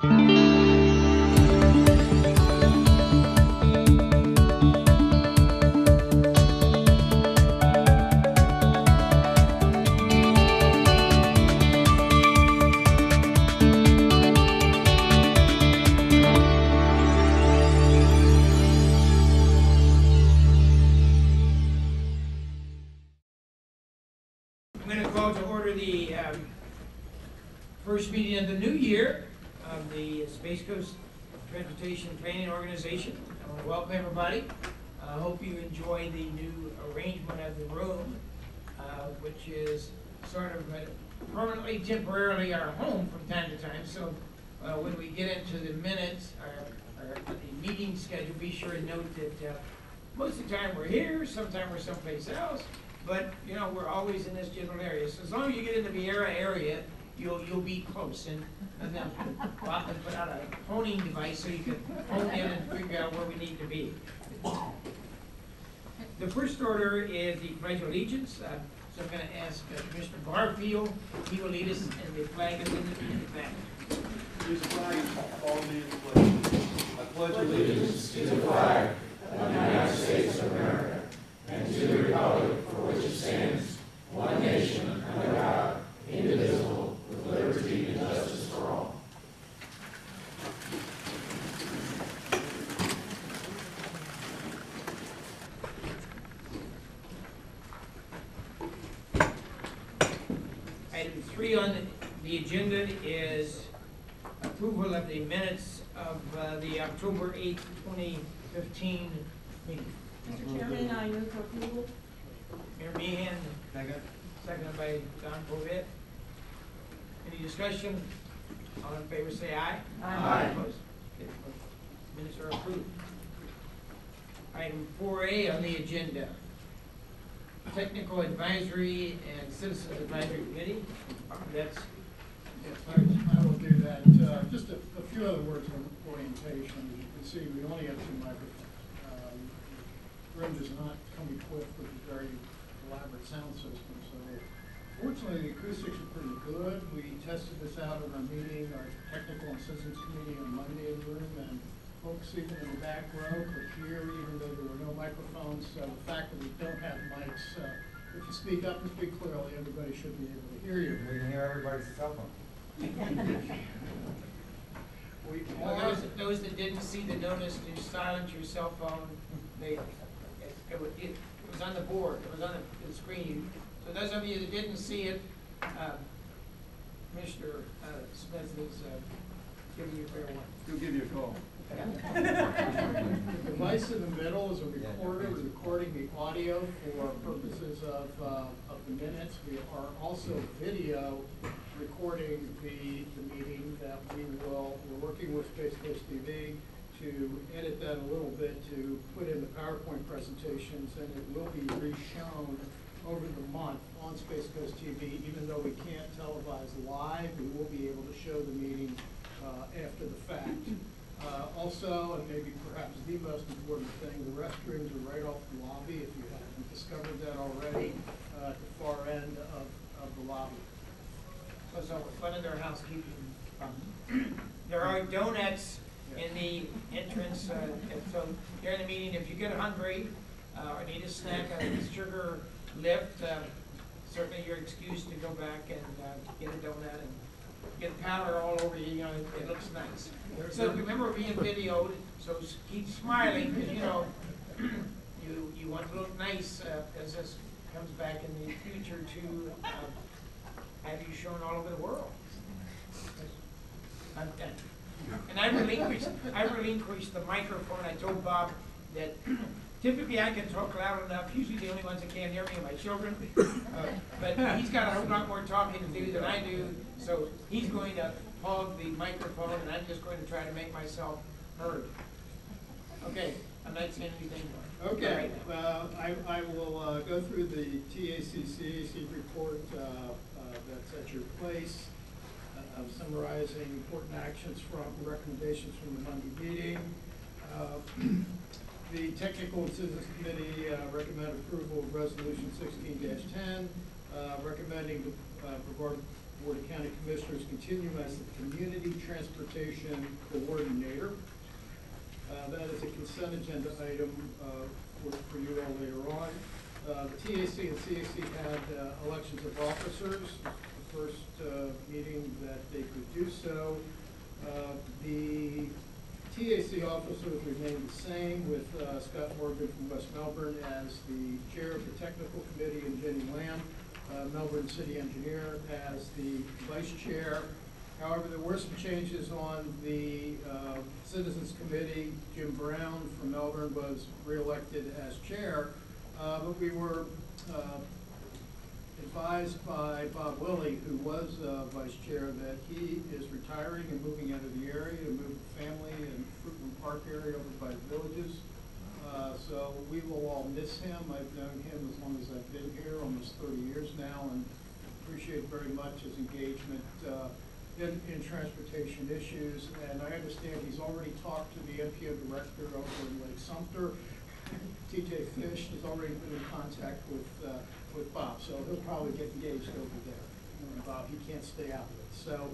I'm going to call to order the first meeting of the new year of the Space Coast Transportation Planning Organization. I want to welcome everybody. I hope you enjoy the new arrangement of the room, which is sort of permanently, temporarily our home from time to time. So when we get into the minutes, the meeting schedule, be sure to note that most of the time we're here, sometimes we're someplace else. But, you know, we're always in this general area. So as long as you get in the Viera area, you'll be close. And then we'll have to put out a honing device so you can hone in and figure out where we need to be. The first order is the Pledge of Allegiance. So I'm going to ask Commissioner Barfield. He will lead us, and the flag is in the back. Please flag all me in the pledge. I pledge allegiance to the flag of the United States of America and to the republic for which it stands, one nation, under God, indivisible, with liberty and justice for all. Item 3 on the agenda is approval of the minutes of the October 8th, 2015 meeting. Mr. Chairman, I move for approval. Mayor Meehan, seconded by Don Blvd. Any discussion? All in favor say aye. Aye. Opposed? Okay, minutes are approved. Item 4A on the agenda, Technical Advisory and Citizens Advisory Committee. That's I will do that. Just a few other words of orientation. As you can see, we only have 2 microphones. The room does not come equipped with a very elaborate sound system, so fortunately the acoustics are pretty good. We tested this out in our meeting, our Technical and Citizens Committee on Monday in the room, and folks even in the back row could hear even though there were no microphones. So the fact that we don't have mics, if you speak up and speak clearly, everybody should be able to hear you. We can hear everybody's cell phone. Well, those that didn't see the notice to silence your cell phone, it was on the board, it was on the screen. So those of you that didn't see it, Commissioner Smith is giving you a fair one. He'll give you a call. The device in the middle is a recorder recording the audio for purposes of the minutes. We are also video recording the meeting that we're working with Space Coast TV to edit that a little bit to put in the PowerPoint presentations, and it will be re-shown over the month on Space Coast TV. Even though we can't televise live, we will be able to show the meeting after the fact. Also, and maybe perhaps the most important thing, the restrooms are right off the lobby, if you haven't discovered that already, at the far end of the lobby. So we're funding their housekeeping. There are donuts in the entrance, and so during the meeting, if you get hungry or need a snack, a sugar lift, certainly you're excused to go back and get a donut and get powder all over you. You know, it looks nice. So remember being videoed, so keep smiling, because you know you want to look nice as this comes back in the future to have you shown all over the world. And I relinquished the microphone. I told Bob that typically I can talk loud enough. Usually the only ones that can't hear me are my children. But he's got a whole lot more talking to do than I do, so he's going to hog the microphone, and I'm just going to try to make myself heard. Okay, I'm not saying anything more. Okay, I will go through the TACCAC report that's at your place. I'm summarizing important actions from recommendations from the Monday meeting. The Technical and Citizens Committee recommend approval of Resolution 16-10, recommending to Brevard Board of County Commissioners continue as the Community Transportation Coordinator. That is a consent agenda item for you all later on. The TAC and CAC had elections of officers, the first meeting that they could do so. The TAC officers remain the same, with Scott Morgan from West Melbourne as the chair of the technical committee and Jenny Lamb, Melbourne City Engineer, as the vice chair. However, there were some changes on the Citizens Committee. Jim Brown from Melbourne was reelected as chair, but we were advised by Bob Willey, who was vice chair, that he is retiring and moving out of the area to move the family in Fruitland Park area over by the Villages. So we will all miss him. I've known him as long as I've been here, almost 30 years now, and appreciate very much his engagement in transportation issues. And I understand he's already talked to the MPO director over in Lake Sumter. TJ Fish has already been in contact with Bob, so he'll probably get engaged over there. Bob, he can't stay out of it. So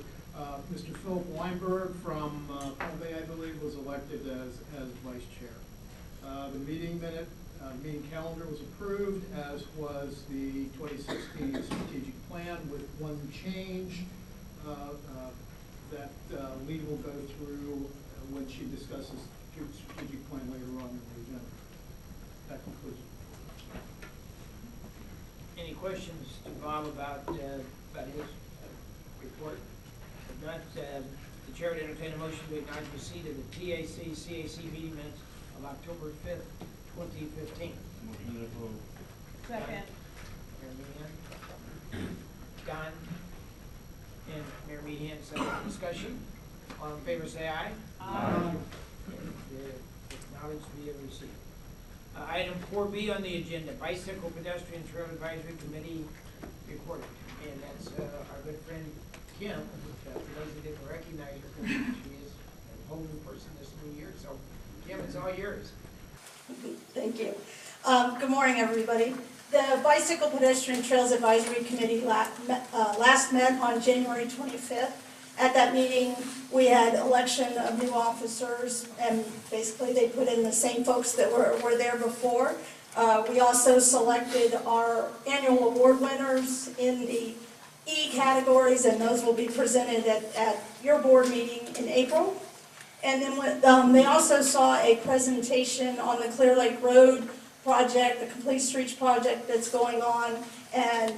Mr. Philip Weinberg from Palm Bay, I believe, was elected as vice chair. The meeting calendar was approved, as was the 2016 strategic plan, with one change that Lee will go through when she discusses the strategic plan later on in the agenda. That concludes it. Any questions to Bob about his report? If not, the chair would entertain a motion to acknowledge receipt of the TAC-CAC meeting minutes of October 5th, 2015. Motion to approve. Second. Mayor Meehan? Don? And Mayor Meehan, second discussion. All in favor, say aye. Aye. Acknowledged via receipt. Item 4B on the agenda, Bicycle Pedestrian Trail Advisory Committee report. And that's our good friend Kim. For those who didn't recognize her, she is a whole new person this new year. So Kim, it's all yours. Thank you. Good morning, everybody. The Bicycle Pedestrian Trails Advisory Committee last met on January 25th. At that meeting, we had election of new officers, and basically they put in the same folks that were there before. We also selected our annual award winners in the E categories, and those will be presented at your board meeting in April. And then they also saw a presentation on the Clear Lake Road project, the Complete Streets project that's going on, and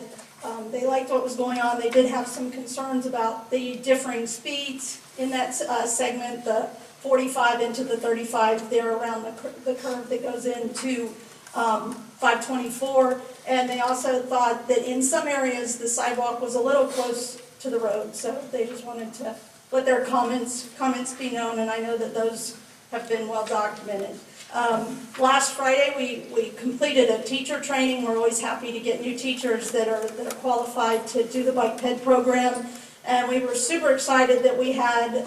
they liked what was going on. They did have some concerns about the differing speeds in that segment, the 45 into the 35 there around the curve that goes into 524. And they also thought that in some areas the sidewalk was a little close to the road, so they just wanted to let their comments be known, and I know that those have been well documented. Last Friday, we completed a teacher training. We're always happy to get new teachers that are qualified to do the bike ped program. And we were super excited that we had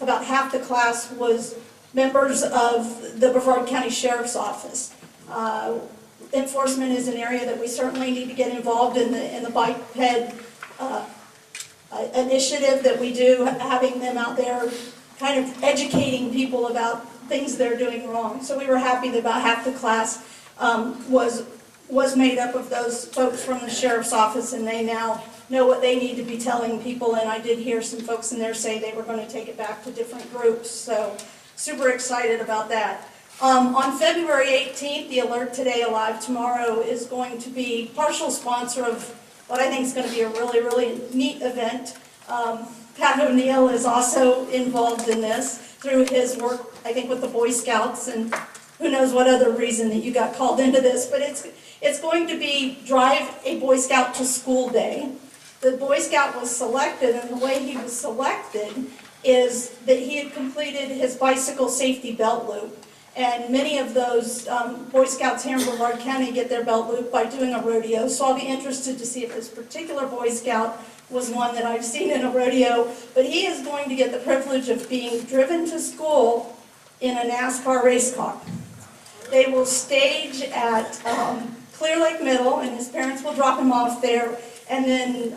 about half the class was members of the Brevard County Sheriff's Office. Enforcement is an area that we certainly need to get involved in the bike ped initiative that we do, having them out there kind of educating people about things they're doing wrong. So we were happy that about half the class was made up of those folks from the Sheriff's Office, and they now know what they need to be telling people. And I did hear some folks in there say they were going to take it back to different groups. So super excited about that. On February 18th, the Alert Today Alive Tomorrow is going to be partial sponsor of what I think is going to be a really, really neat event. Pat O'Neill is also involved in this through his work, I think, with the Boy Scouts, and who knows what other reason that you got called into this, but it's going to be Drive a Boy Scout to School Day. The Boy Scout was selected, and the way he was selected is that he had completed his bicycle safety belt loop. And many of those Boy Scouts here in Brevard County get their belt loop by doing a rodeo, so I'll be interested to see if this particular Boy Scout was one that I've seen in a rodeo, but he is going to get the privilege of being driven to school in a NASCAR race car. They will stage at Clear Lake Middle, and his parents will drop him off there, and then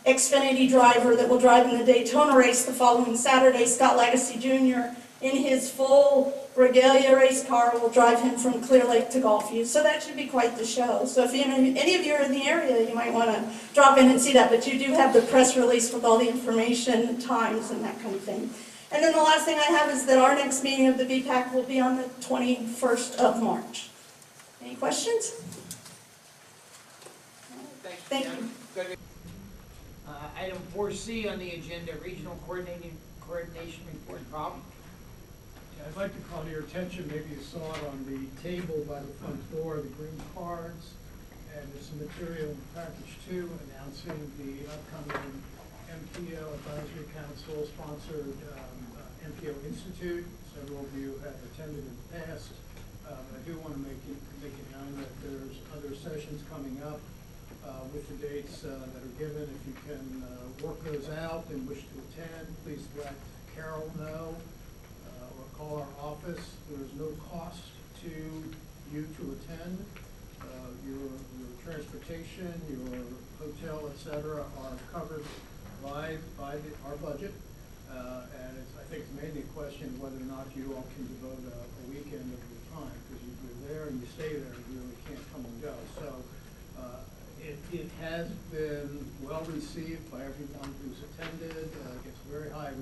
Xfinity driver that will drive in the Daytona race the following Saturday, Scott Legacy Jr., in his full regalia race car will drive him from Clear Lake to Gulfview. So that should be quite the show. So if any of you are in the area, you might want to drop in and see that. But you do have the press release with all the information, times, and that kind of thing. And then the last thing I have is that our next meeting of the BPAC will be on the 21st of March. Any questions? Thank you. Item 4C on the agenda, regional coordination report. Bob? I'd like to call to your attention, maybe you saw it on the table by the front door, the green cards, and there's some material in package 2 announcing the upcoming MPO Advisory Council sponsored MPO Institute. Several of you have attended in the past. I do want to make it known that there's other sessions coming up with the dates that are given. If you can work those out and wish to attend, please let Carol know or call our office. There's no cost to you to attend. Your transportation, your hotel, etc., are covered by our budget. And I think it's mainly a question of whether or not you all can devote a weekend of your time, because you're there and you stay there, you really can't come and go. So it has been well received by everyone who's attended. Gets very high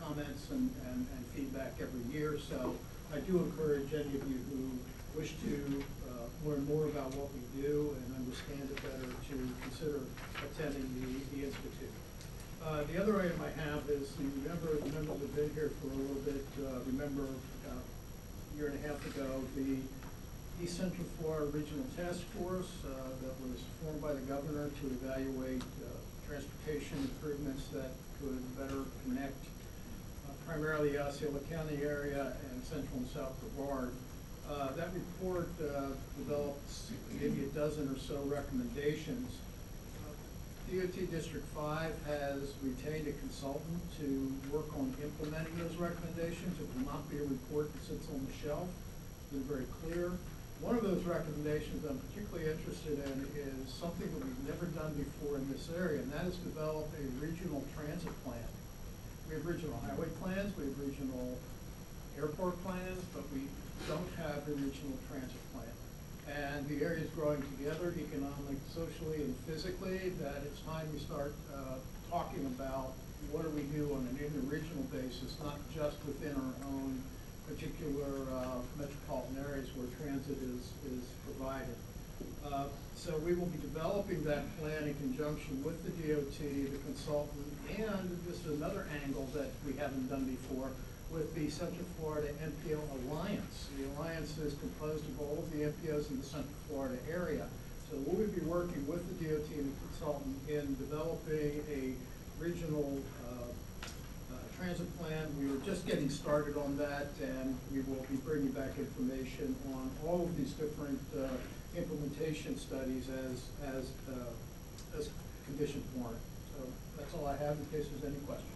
comments and feedback every year. So I do encourage any of you who wish to learn more about what we do and understand it better to consider attending the Institute. The other item I have is, the members have been here for a little bit. Remember about a year and a half ago, the East Central Florida Regional Task Force that was formed by the governor to evaluate transportation improvements that could better connect primarily the Osceola County area and Central and South Brevard. That report developed maybe a dozen or so recommendations. DOT District 5 has retained a consultant to work on implementing those recommendations. It will not be a report that sits on the shelf. It's been very clear. One of those recommendations I'm particularly interested in is something that we've never done before in this area, and that is develop a regional transit plan. We have regional highway plans, we have regional airport plans, but we don't have a regional transit plan. And the area is growing together economically, socially, and physically, that it's time we start talking about what do we do on an inter-regional basis, not just within our own particular metropolitan areas where transit is provided. So we will be developing that plan in conjunction with the DOT, the consultant, and this is another angle that we haven't done before, with the Central Florida MPO Alliance. The alliance is composed of all of the MPOs in the Central Florida area. So we'll be working with the DOT and the consultant in developing a regional transit plan. We were just getting started on that, and we will be bringing back information on all of these different implementation studies as conditions warrant. So that's all I have in case there's any questions.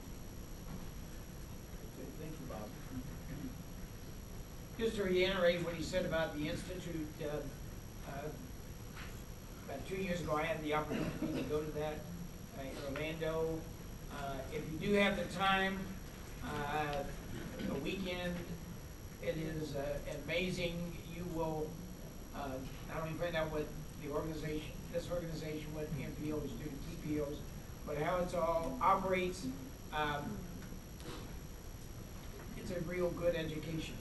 Thank you, Bob. Just to reiterate what he said about the Institute, about 2 years ago I had the opportunity to go to that in Orlando. If you do have the time, a weekend, it is amazing. You will not only find out what this organization, what MPOs do, TPOs, but how it all operates. It's a real good education,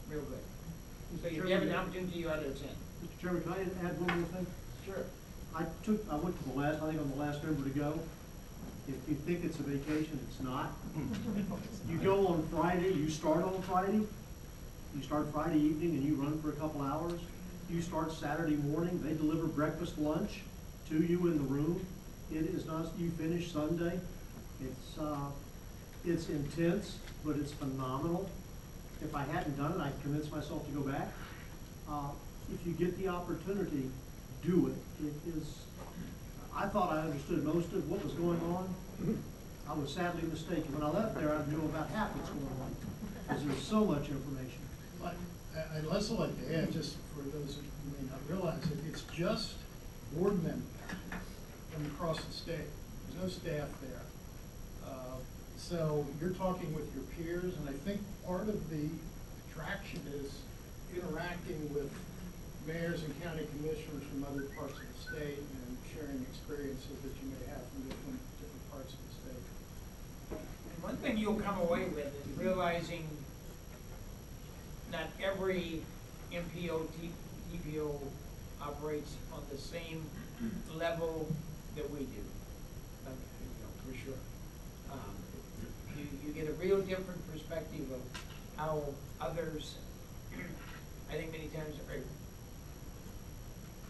real good. So if you have an opportunity, you ought to attend. Mr. Chairman, can I add one more thing? Sure. I went to I think I'm the last member to go. If you think it's a vacation, it's not. You go on Friday, you start on Friday, you start Friday evening and you run for a couple hours. You start Saturday morning, they deliver breakfast, lunch to you in the room. It is not, you finish Sunday. It's intense, but it's phenomenal. If I hadn't done it, I'd convince myself to go back. If you get the opportunity, do it. It is, I thought I understood most of what was going on. I was sadly mistaken. When I left there, I knew about half what's going on, because there's so much information. But I'd also like to add, just for those who may not realize it, it's just board members. from across the state. There's no staff there. So you're talking with your peers, and I think part of the attraction is interacting with mayors and county commissioners from other parts of the state and sharing experiences that you may have from different parts of the state. And one thing you'll come away with is realizing not every MPO, TPO operates on the same level that we do, for sure. You get a real different perspective of how others, I think many times are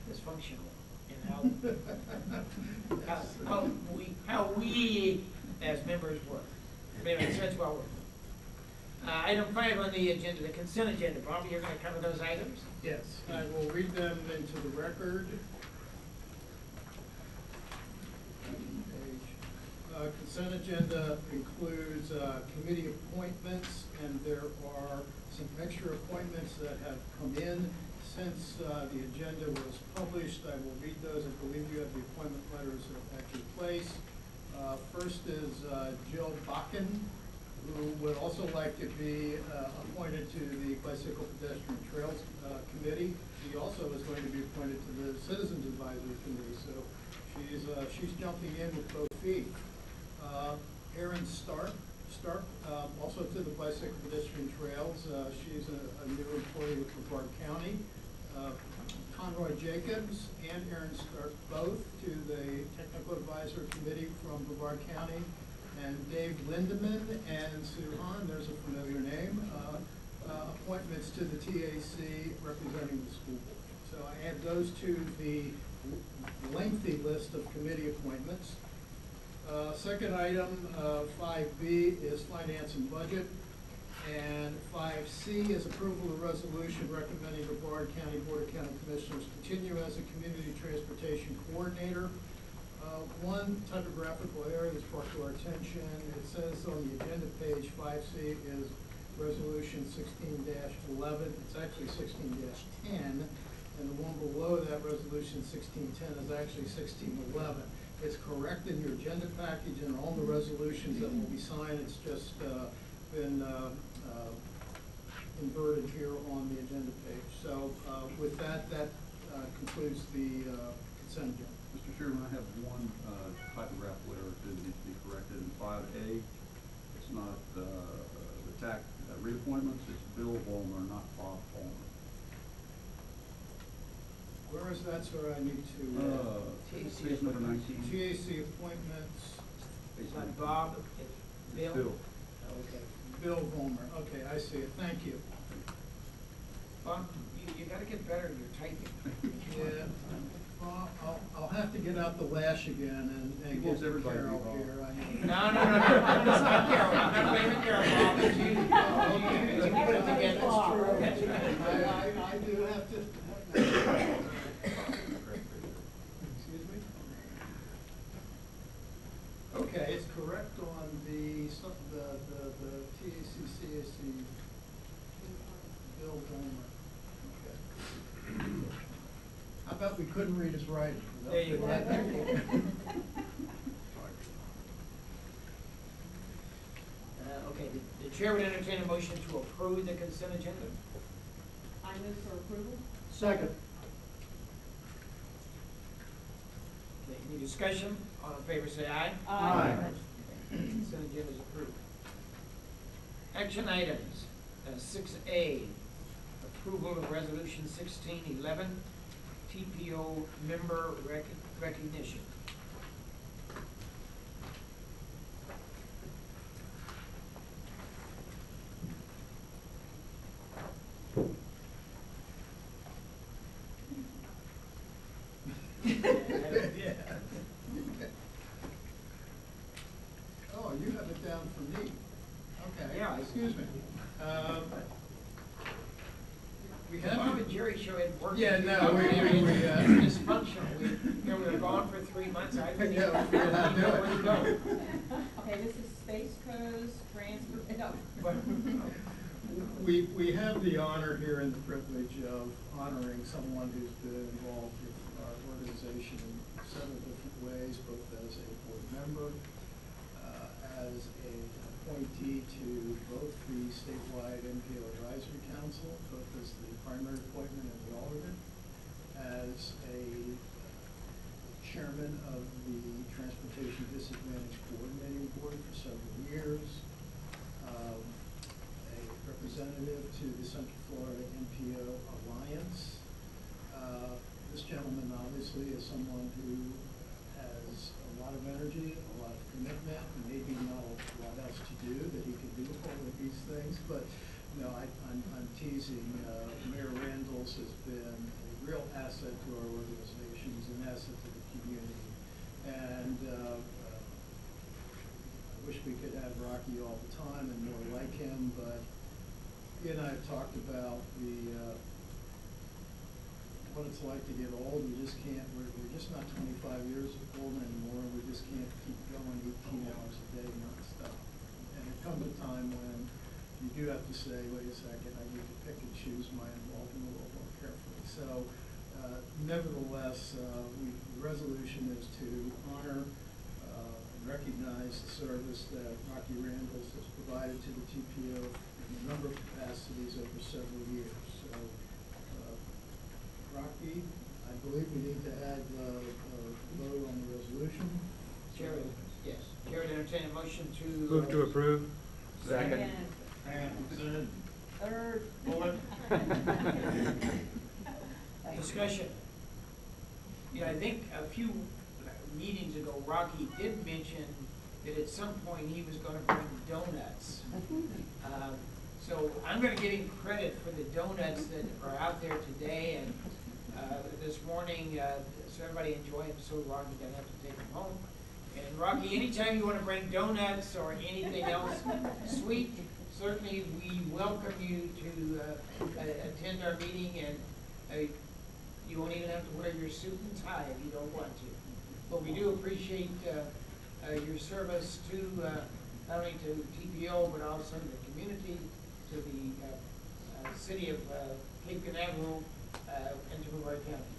dysfunctional in how we as members work. But anyway, so that's well worth it. Item 5 on the agenda, the consent agenda. Bob, you're going to cover those items? Yes, I will read them into the record. Consent agenda includes committee appointments, and there are some extra appointments that have come in since the agenda was published. I will read those. I believe you have the appointment letters at your place. First is Jill Bakken, who would also like to be appointed to the Bicycle Pedestrian Trails Committee. She also is going to be appointed to the Citizens Advisory Committee, so she's jumping in with both feet. Erin Stark, also to the Bicycle Pedestrian Trails. She's a new employee with Brevard County. Conroy Jacobs and Erin Stark, both to the Technical Advisory Committee from Brevard County. And Dave Lindeman and Sue Hahn, there's a familiar name, appointments to the TAC representing the school board. So I add those to the lengthy list of committee appointments. Second item, 5B, is finance and budget. And 5C is approval of resolution recommending the Brevard County Board of County Commissioners continue as a community transportation coordinator. One typographical error that's brought to our attention. It says on the agenda page 5C is resolution 16-11. It's actually 16-10. And the one below that, resolution 1610, is actually 1611. It's correct in your agenda package and all the resolutions that will be signed. It's just been inverted here on the agenda page. So with that concludes the consent agenda. Mr. Chairman, I have one typographical error that needs to be corrected in 5A. It's not the TAC reappointments, it's Bill Vollmer, not Bob Vollmer. Where is that, sir? I need to. Page number 19. TAC appointments. It's not Bob, it's Bill? Bill. Okay. Bill Vollmer. Okay, I see it. Thank you. Bob, you gotta get better at your typing. Yeah. Well, I'll have to get out the lash again and get everybody Carol involved. here. No, it's not Carol, I'm not blaming Carol, Bob, it's you. You put it together. That's true. That's right. I do have to. Excuse me? Okay, it's correct on the TACCAC Bill Vollmer. Okay. How about we couldn't read his writing? There you go. Okay, the chair would entertain a motion to approve the consent agenda. I move for approval. Second. Okay, any discussion? All in favor, say aye. Aye. Consent agenda is approved. Action items, 6A, approval of resolution 1611, TPO member recognition. Yeah. Oh, you have it down for me. Okay. Yeah. Excuse me. We have. Bob and Jerry show had work. Yeah, no, we It's dysfunctional. We were gone for 3 months. I didn't Yeah, we figured out how to do it. know where to go. Okay, this is Space Coast transfer, no. But, We have the honor here and the privilege of honoring someone who's been involved with our organization in several different ways. ways, both as a board member, as an appointee to both the statewide NPO Advisory Council, both as the primary appointment and the alternate, as a chairman of the Transportation Disadvantaged Coordinating Board for several years, a representative to the Central Florida NPO Alliance. This gentleman obviously is someone who has a lot of energy, a lot of commitment, and maybe not a lot else to do, that he could do all of these things, but no, I'm teasing. Mayor Randall's has been a real asset to our organizations, an asset to the community. And I wish we could have Rocky all the time and more like him, but he and I have talked about what it's like to get old. We just can't, we're just not 25 years old anymore, and we just can't keep going 18 hours a day nonstop. And there comes a time when you do have to say, wait a second, I need to pick and choose my involvement a little more carefully. So nevertheless, the resolution is to honor and recognize the service that Rocky Randalls has provided to the TPO in a number of capacities over several years. So, Rocky, I believe we need to add a vote on the resolution. Chair, yes. Chair would entertain a motion to. Move to approve. Second. Third. Fourth. Discussion. You know, I think a few meetings ago, Rocky did mention that at some point he was gonna bring donuts. So I'm gonna give him credit for the donuts that are out there today, and this morning, so everybody enjoy them, so Rocky doesn't have to take them home. And Rocky, anytime you wanna bring donuts or anything else sweet, certainly we welcome you to attend our meeting, and you won't even have to wear your suit and tie if you don't want to. But we do appreciate your service to, not only to TPO, but also to the community, to the city of Cape Canaveral, and to Brevard County.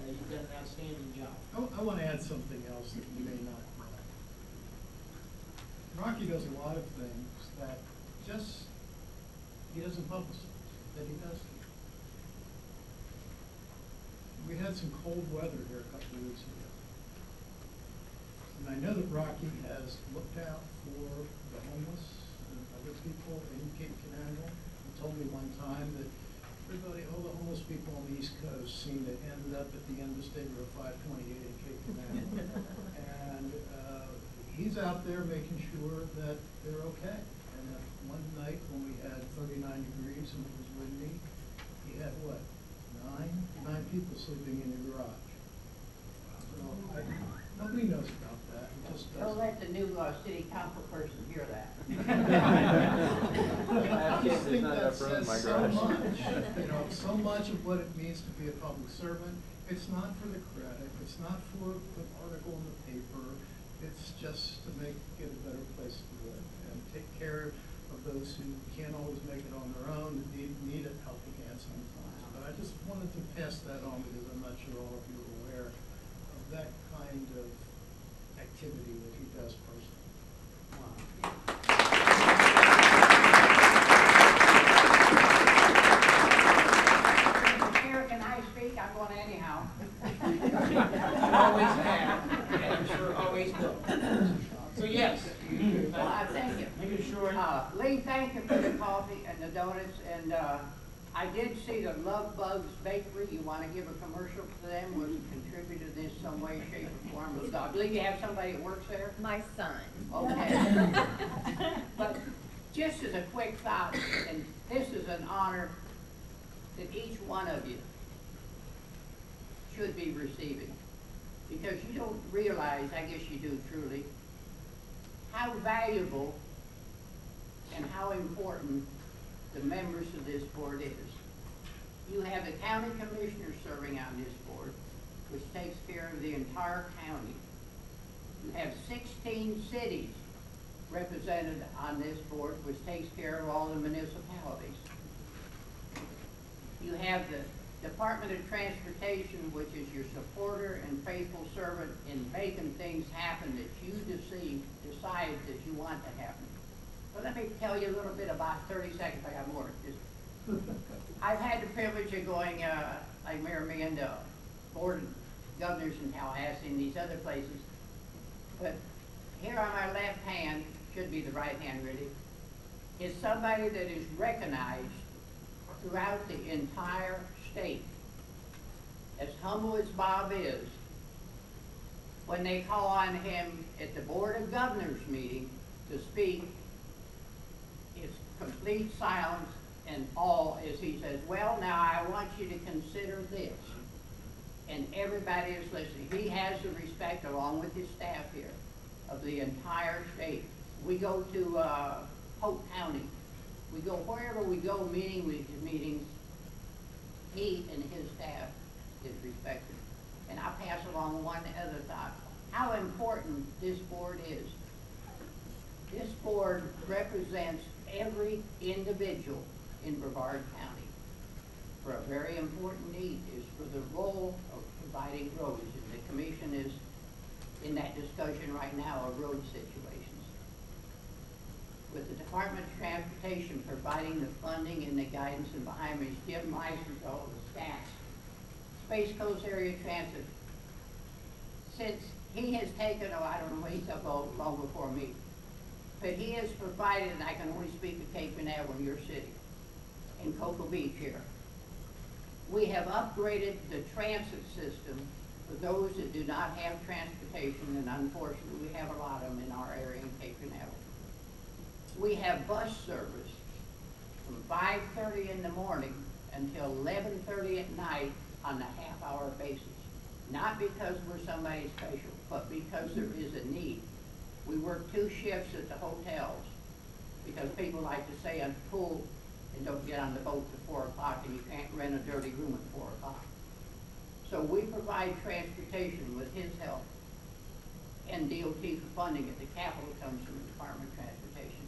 You've done an outstanding job. I want to add something else that you may not know. Rocky does a lot of things that just, he doesn't publicize, that he does. We had some cold weather here a couple of weeks ago. And I know that Rocky has looked out for the homeless and other people in Cape Canaveral. He told me one time that everybody, all the homeless people on the East Coast seem to end up at the end of State Road 528 in Cape Canaveral. And he's out there making sure that they're okay. And one night when we had 39 degrees and it was windy, he had what? Nine people sleeping in the garage. So nobody knows about that. It just doesn't. Don't let the new city council person hear that. I just think that says so much, you know, so much of what it means to be a public servant. It's not for the credit, it's not for the article in the paper, it's just to make it a better place to live and take care of those who can't always make it on their own, that need a helping hand sometimes. But I just wanted to pass that on because I'm not sure all of you are aware of that kind of activity that he does personally. Chair, can I speak? I'm going anyhow. You always have, and I'm sure always will. So yes. Well, I thank you. Make it short. Lee, thank you for the coffee and the donuts, and I did see the Love Bugs Bakery. You want to give a commercial to them? Was contributed in some way, shape, or form? I believe you have somebody that works there? My son. Okay. But just as a quick thought, and this is an honor that each one of you should be receiving, because you don't realize, I guess you do truly, how valuable and how important the members of this board is. You have the county commissioners serving on this board, which takes care of the entire county. You have 16 cities represented on this board, which takes care of all the municipalities. You have the Department of Transportation, which is your supporter and faithful servant in making things happen that you decide that you want to happen. But let me tell you a little bit about 30 seconds, I got more. I've had the privilege of going, like Mayor Pineda, Board of Governors in Tallahassee and these other places. But here on my left hand, should be the right hand really, is somebody that is recognized throughout the entire state. As humble as Bob is, when they call on him at the Board of Governors meeting to speak, it's complete silence and awe as he says, well, now I want you to consider this. And everybody is listening. He has the respect, along with his staff here, of the entire state. We go to Polk County. We go wherever we go meetings, he and his staff is respected. And I pass along one other thought. How important this board is. This board represents every individual in Brevard County for a very important need, is for the role of providing roads. And the commission is in that discussion right now of road situations. With the Department of Transportation providing the funding and the guidance, and behind me is Jim Meisner, all the stats. Space Coast Area Transit, since he has taken, I don't know, he's up long before me, but he has provided, and I can only speak to Cape Pineda in your city, in Cocoa Beach here. We have upgraded the transit system for those that do not have transportation, and unfortunately we have a lot of them in our area in Cape Pineda. We have bus service from 5:30 in the morning until 11:30 at night on a half-hour basis. Not because we're somebody special, but because there is a need. We work 2 shifts at the hotels because people like to stay on the pool and don't get on the boat till 4 o'clock, and you can't rent a dirty room at 4 o'clock. So we provide transportation with his help, and DOT for funding it. The capital comes from the Department of Transportation.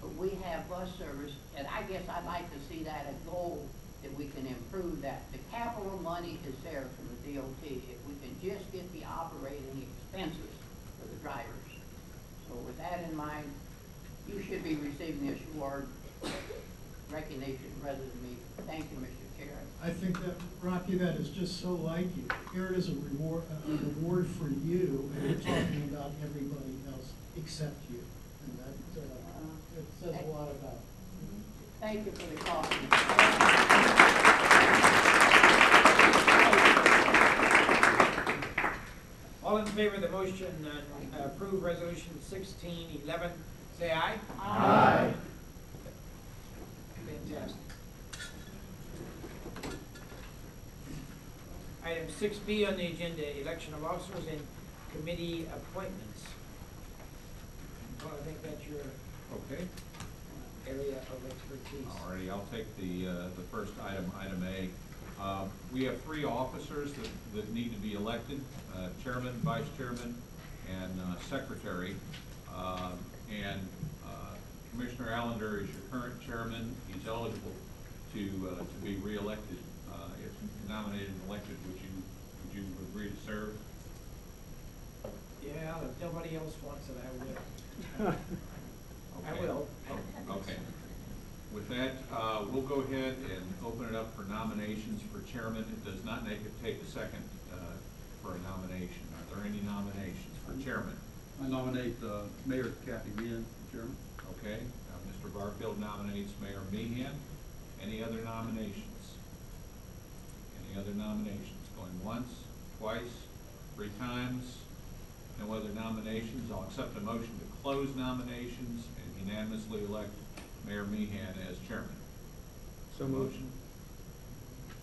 But we have bus service, and I guess I'd like to see that a goal that we can improve that. The capital money is there from the DOT. If we can just get the operating expenses for the drivers. So with that in mind, you should be receiving this award recognition rather than me. Thank you, Mr. Chair. I think that, Rocky, that is just so like you. Here it is, a reward for you, and you're talking about everybody else except you. And that, it says a lot about you. Thank you for the call. All in favor of the motion, approve resolution 1611, say aye. Aye. Fantastic. Item 6B on the agenda, election of officers and committee appointments. Well, I think that's your Okay. area of expertise. Alrighty, I'll take the first item, item A. We have 3 officers that need to be elected, chairman, vice chairman, and secretary. Commissioner Allender is your current chairman. He's eligible to be reelected. If nominated and elected, would you agree to serve? Yeah, if nobody else wants it, I will. I Okay. will. Okay. With that, we'll go ahead and open it up for nominations for chairman. It does not take a second for a nomination. Are there any nominations for chairman? I nominate Mayor Kathy Meehan for chairman. Okay. Mr. Barfield nominates Mayor Meehan. Any other nominations? Any other nominations? Going once, twice, 3 times? No other nominations? I'll accept a motion to close nominations and unanimously elect Mayor Meehan as chairman. So moved. Motion.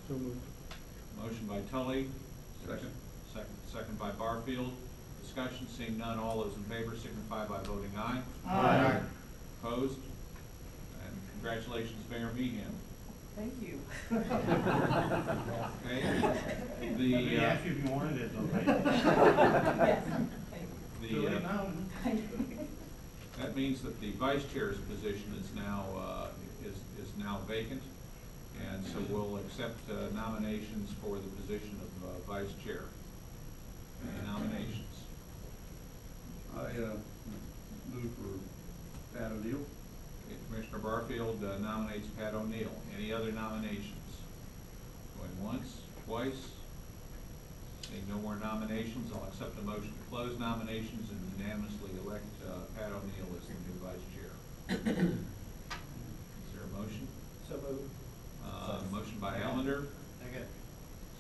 So moved. Motion by Tully. Second. Second by Barfield. Discussion, seeing none, all those in favor signify by voting aye. Aye. Opposed? And congratulations, Mayor Meehan. Thank you. Okay. They asked you if you wanted it, okay? Yes, thank you. That means that the vice chair's position is now vacant, And so we'll accept nominations for the position of vice chair. Any nominations? I move for Pat O'Neill. Okay, Commissioner Barfield nominates Pat O'Neill. Any other nominations? Going once, twice? Seeing no more nominations, I'll accept a motion to close nominations and unanimously elect Pat O'Neill as the new vice chair. Is there a motion? So moved. Motion by Allender, Second.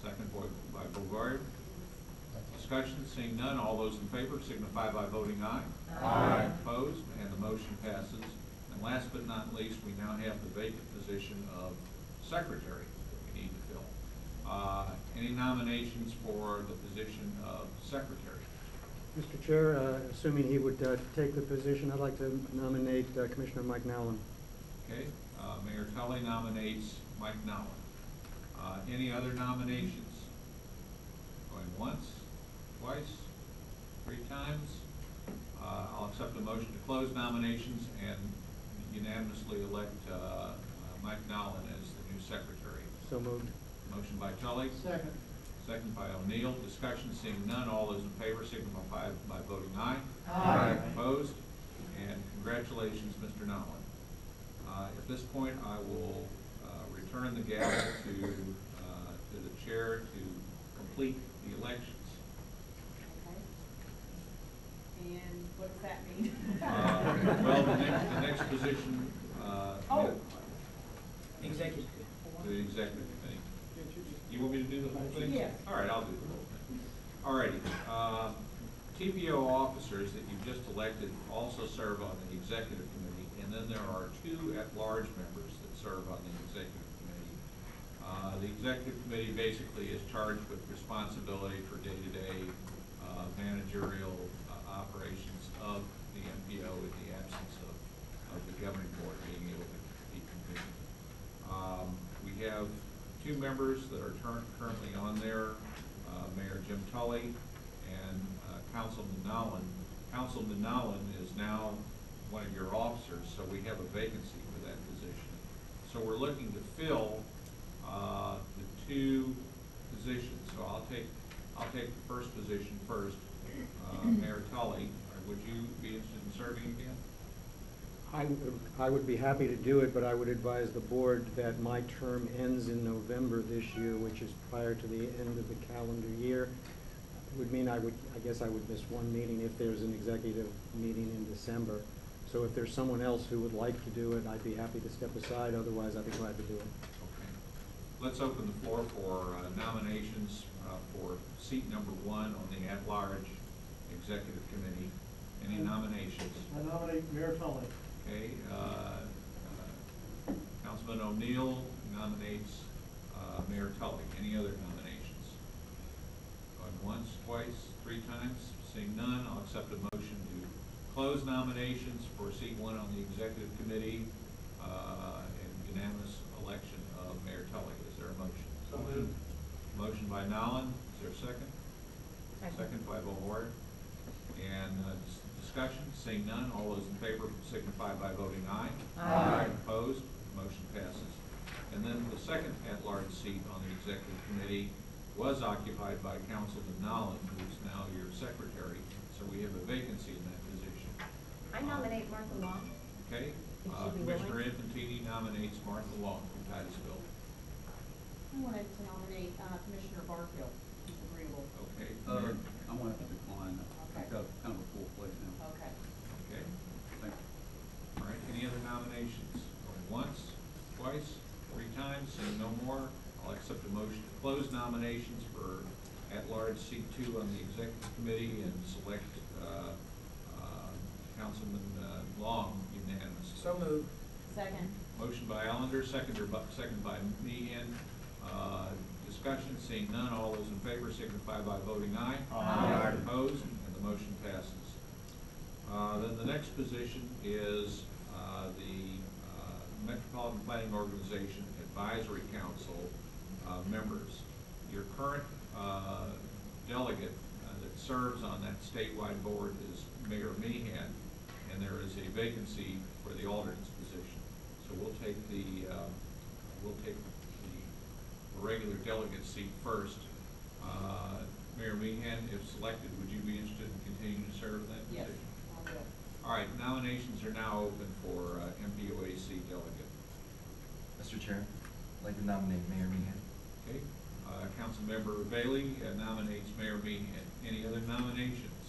second by Brevard. Discussion, seeing none, all those in favor signify by voting aye. Aye. Opposed, and the motion passes. And last but not least, we now have the vacant position of secretary that we need to fill. Any nominations for the position of secretary? Mr. Chair, assuming he would take the position, I'd like to nominate Commissioner Mike Nowlin. Okay, Mayor Tully nominates Mike Nowlin. Any other nominations? Going once, twice, three times? I'll accept a motion to close nominations and unanimously elect Mike Nowlin as the new secretary. So moved. Motion by Tully. Second. Second by O'Neill. Discussion, seeing none, all those in favor signify by voting aye. Aye. Opposed? And congratulations, Mr. Nowlin. At this point, I will return the gavel to the chair to complete the elections. Okay. And what does that mean? Well, the next position, Oh. Executive. the executive committee. You want me to do the whole thing? Yes. All right, I'll do the whole thing. All righty. TPO officers that you've just elected also serve on the executive committee, and then there are two at-large members that serve on the executive committee. The executive committee basically is charged with responsibility for day-to-day managerial operations of the MPO in the absence of the governing board being able to be convened. We have two members that are currently on there, Mayor Jim Tully and Councilman Nowlin. Councilman Nowlin is now one of your officers, so we have a vacancy for that position. So we're looking to fill the two positions. So I'll take the first position first. Mayor Tully, would you be interested in serving again? I would be happy to do it, but I would advise the board that my term ends in November this year, which is prior to the end of the calendar year. It would mean I guess I would miss one meeting if there's an executive meeting in December. So if there's someone else who would like to do it, I'd be happy to step aside. Otherwise, I'd be glad to do it. Okay. Let's open the floor for nominations for seat number 1 on the at-large executive committee. Any nominations? I nominate Mayor Tully. Okay, Councilman O'Neill nominates Mayor Tully. Any other nominations? Going once, twice, three times? Seeing none, I'll accept a motion to close nominations for seat 1 on the executive committee and unanimous election of Mayor Tully. Is there a motion? So moved. Motion by Nowlin. Is there a second? Second by Brevard. And discussion, seeing none, all those in favor signify by voting aye. Aye. Opposed, motion passes. And then the second at-large seat on the executive committee was occupied by Councilman Nowlin, who's now your secretary, so we have a vacancy in that position. I nominate Martha Long. Okay, If she'd be Commissioner willing. Infantini nominates Martha Long from Titusville. I wanted to nominate Commissioner Barfield, if he's agreeable. Okay, I want to decline. I've got kind of a full plate now. Okay. okay. Thank you. All right, any other nominations? Going once, twice, three times, seeing no more, I'll accept a motion to close nominations for at-large seat 2 on the executive committee and select Councilman Long unanimously. So moved. Second. Motion by Allender, second by Meehan. Discussion, seeing none, all those in favor signify by voting aye. Aye. Opposed, and the motion passes. Then the next position is the Metropolitan Planning Organization Advisory Council members. Your current delegate that serves on that statewide board is Mayor Meehan, and there is a vacancy for the alternate's position. So we'll take regular delegate seat first. Mayor Meehan, if selected, would you be interested in continuing to serve in that Yes, position? I'll do it. All right, nominations are now open for MPOAC delegate. Mr. Chair, I'd like to nominate Mayor Meehan. Okay, Councilmember Bailey nominates Mayor Meehan. Any other nominations?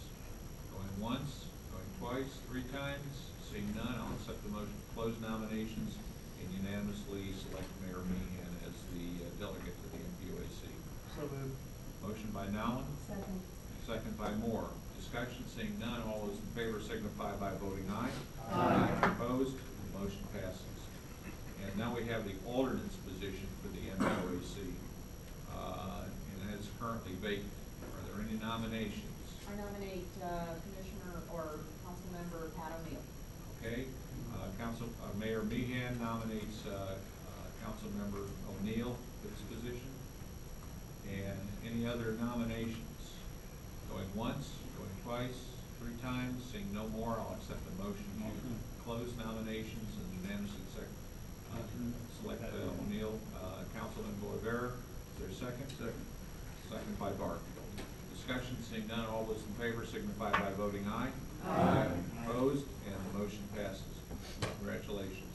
Going once, going twice, three times? Seeing none, I'll accept the motion to close nominations and unanimously select Mayor Meehan as the delegate to the MPOAC. So moved. Motion by Nowlan, Second. second by Moore. Discussion, seeing none, all those in favor signify by voting aye. Aye. Opposed, the motion passes. And now we have the alternates position for the MPOAC, and that is currently vacant. Are there any nominations? I nominate Commissioner or Councilmember Pat O'Neill. Okay, Mayor Meehan nominates Councilmember O'Neill for this position. And any other nominations? Going once, going twice, three times, seeing no more, I'll accept the motion to close nominations and unanimously select O'Neill. Councilman Blvd, is there a second? Second. Second by Barfield. Discussion, seeing none, all those in favor signify by voting aye. Aye. Opposed, and the motion passes. Congratulations.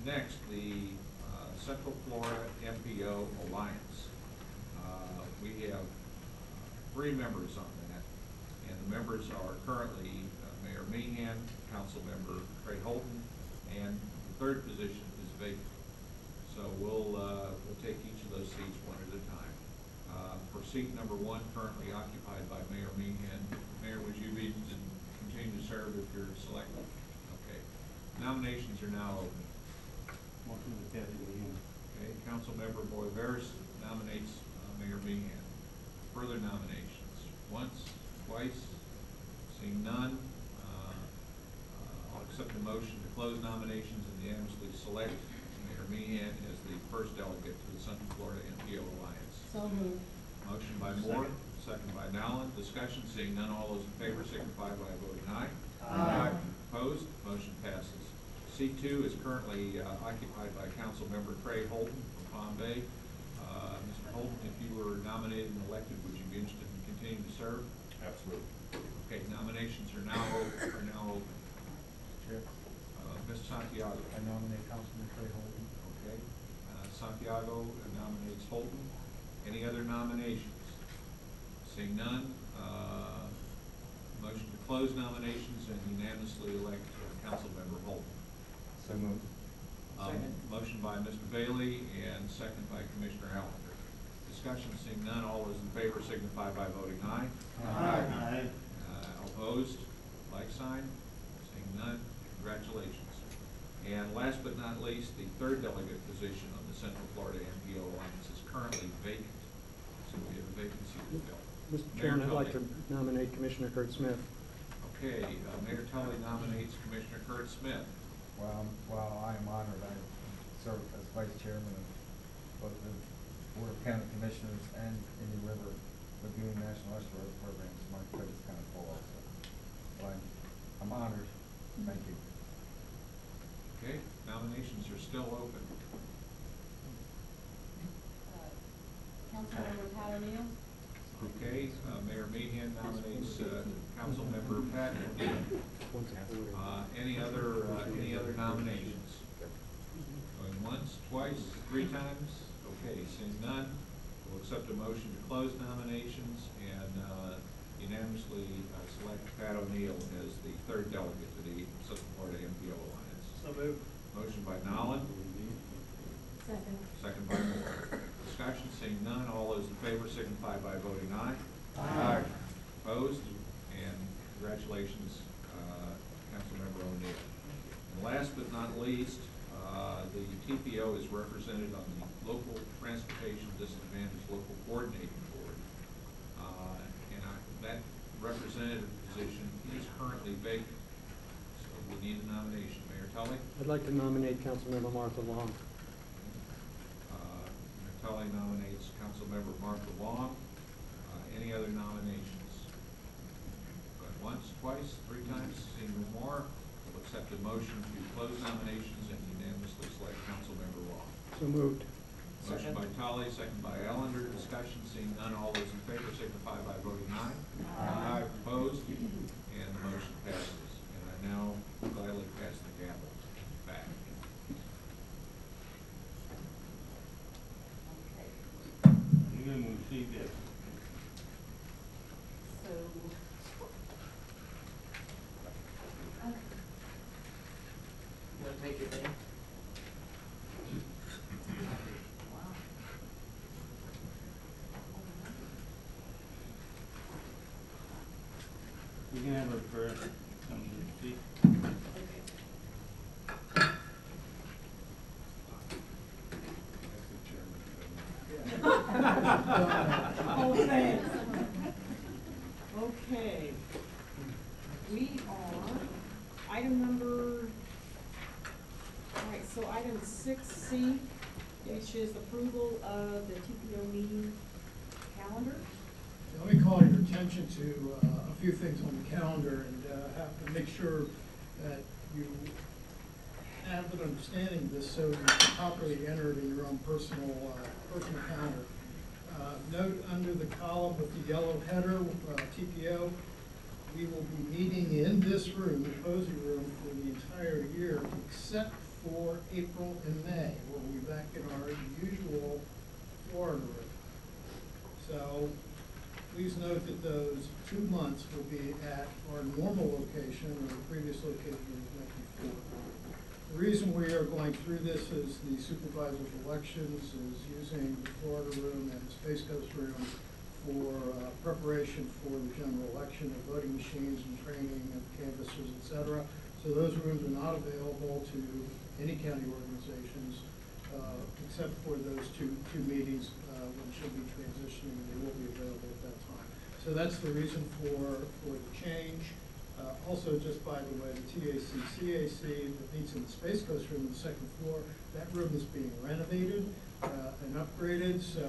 Next, the Central Florida MPO Alliance. We have three members on that, and the members are currently Mayor Meehan, Councilmember Trey Holton, and the third position is vacant. So we'll take each of those seats one at a time. For seat number one, currently occupied by Mayor Meehan. Mayor, would you be to continue to serve if you're selected? Okay. Nominations are now open. Motion to deputy. Okay, Councilmember Blvd nominates Mayor Meehan. Further nominations? Once, twice? Seeing none, I'll accept the motion to close nominations and unanimously select Mayor Meehan as the first delegate to the Central Florida MPO Alliance. So moved. Motion by Moore, second by Nowlan. Discussion, seeing none, all those in favor signify by voting aye. Aye. Opposed, motion passes. Seat two is currently occupied by Councilmember Trey Holton from Palm Bay. Mr. Holton, if you were nominated and elected, would you be interested in continuing to serve? Absolutely. Okay, nominations are now open. Chair, Ms. Santiago. I nominate Councilman Trey Holden. Okay. Santiago nominates Holton. Any other nominations? Seeing none, motion to close nominations and unanimously elect Councilmember Holton. So moved. Motion by Mr. Bailey and second by Commissioner Allender. Discussion, seeing none, all those in favor signify by voting aye. Aye. Opposed, like sign. Seeing none, congratulations. And last but not least, the third delegate position on the Central Florida MPO Alliance is currently vacant. So we have a vacancy to fill. Mr. Mayor Chairman, I'd like to Tully. nominate Commissioner Kurt Smith. Okay, Mayor Tully nominates Commissioner Kurt Smith. While I am honored, I serve as vice chairman of both the Board of County Commissioners and Indian River Lagoon National Estuary Programs. My plate is kind of full also. So I'm honored. Thank you. Okay, nominations are still open. Councilmember Pat O'Neill. Okay, Mayor Meehan nominates Councilmember Pat O'Neill. Any other nominations? Going once, twice, three times? Okay, seeing none, we'll accept a motion to close nominations and unanimously select Pat O'Neill as the third delegate to the Central Florida MPO Alliance. So moved. Motion by Nowlan, Second. second by Moore. Discussion, seeing none, all those in favor signify by voting aye. Aye. Opposed? And congratulations, Councilmember O'Neill. And last but not least, the TPO is represented on the Local Transportation Disadvantaged Local Coordinating Board. That representative position is currently vacant. So we need a nomination. Mayor Tully? I'd like to nominate Councilmember Martha Long. Mayor Tully nominates Councilmember Martha Long. Any other nominations? Going once, twice, three times, seeing no more, we'll accept a motion to close nominations and unanimously select Councilmember Long. So moved. Motion by Tully, second by Ellender. Discussion, seeing none, all those in favor signify by voting aye. Aye. Opposed? And the motion passes. And I now gladly pass the gavel back. You're gonna receive that. So, You want to take your name? You can have her first, come to the seat. oh, thanks. Okay. We are, item number, all right, so item 6C, which is approval of the TPO meeting calendar. Let me call your attention to a few things on the calendar and have to make sure that you have an understanding of this so you can properly enter it in your own personal calendar. Note under the column with the yellow header, TPO, we will be meeting in this room, the Causeway room, for the entire year except for April and May, where we'll be back in our usual Florida room. So please note that those 2 months will be at our normal location or the previous location we met before. The reason we are going through this is the supervisor's elections is using the Florida room and the Space Coast room for preparation for the general election of voting machines and training of canvassers, et cetera. So those rooms are not available to any county organizations except for those two meetings when she'll be transitioning. They will be available at that time. So that's the reason for the change. Also, just by the way, the CAC that meets in the Space Coast room on the second floor, that room is being renovated and upgraded, so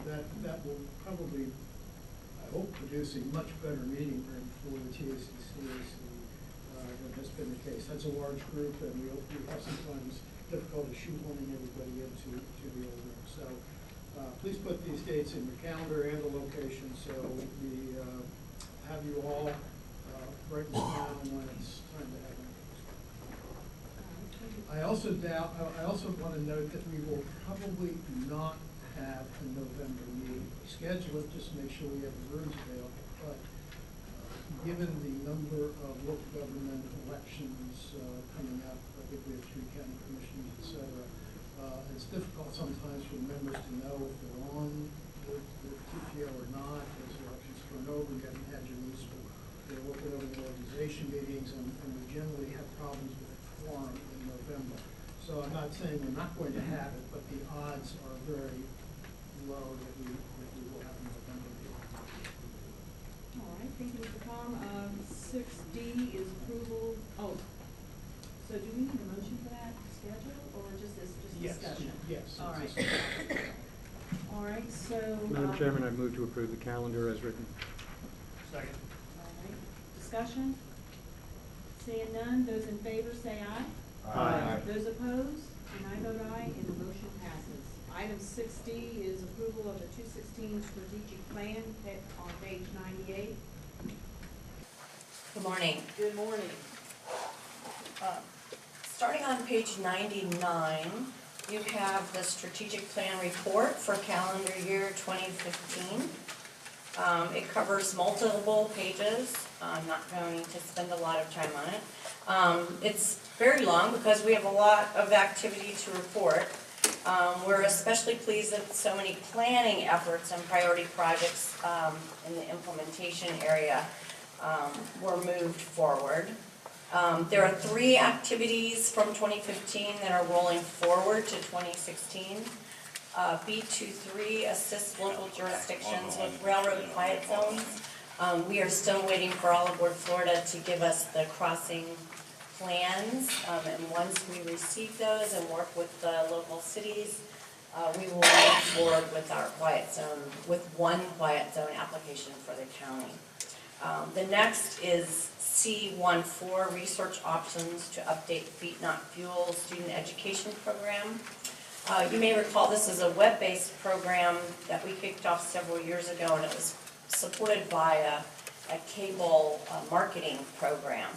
that will probably, I hope, produce a much better meeting room for the CAC than has been the case. That's a large group, and we have sometimes difficulty shoehorning everybody into the old room. So please put these dates in your calendar and the location so we have you all write this down when it's time to have it. I also want to note that we will probably not have a November meeting. We schedule it just to make sure we have the rooms available, but given the number of local government elections coming up, I think we have 3 county commissioners, et cetera. It's difficult sometimes for members to know if they're on the TPO or not. Those elections turn over, you haven't had your municipal, they're working over the organization meetings, and we generally have problems with quorum in November. So I'm not saying we're not going to have it, but the odds are very low that we will have a November meeting. All right, thank you, Mr. Com. 6D is approval, so do we need a motion for that schedule, or just discussion? Yes. All right. All right, so. Madam Chairman, I move to approve the calendar as written. Second. All right, discussion? Seeing none, those in favor say aye. Aye. Those opposed? And I vote aye, and the motion passes. Item 6D is approval of the 2016 strategic plan on page 98. Good morning. Good morning. Starting on page 99, you have the strategic plan report for calendar year 2015. It covers multiple pages. I'm not going to spend a lot of time on it. It's very long because we have a lot of activity to report. We're especially pleased that so many planning efforts and priority projects in the implementation area were moved forward. There are 3 activities from 2015 that are rolling forward to 2016. B23 assists local jurisdictions with railroad quiet zones. We are still waiting for All Aboard Florida to give us the crossing plans, and once we receive those and work with the local cities, we will move forward with our quiet zone, with 1 quiet zone application for the county. The next is C14, research options to update Feet Not Fuel student education program. You may recall this is a web-based program that we kicked off several years ago, and it was supported by a cable marketing program.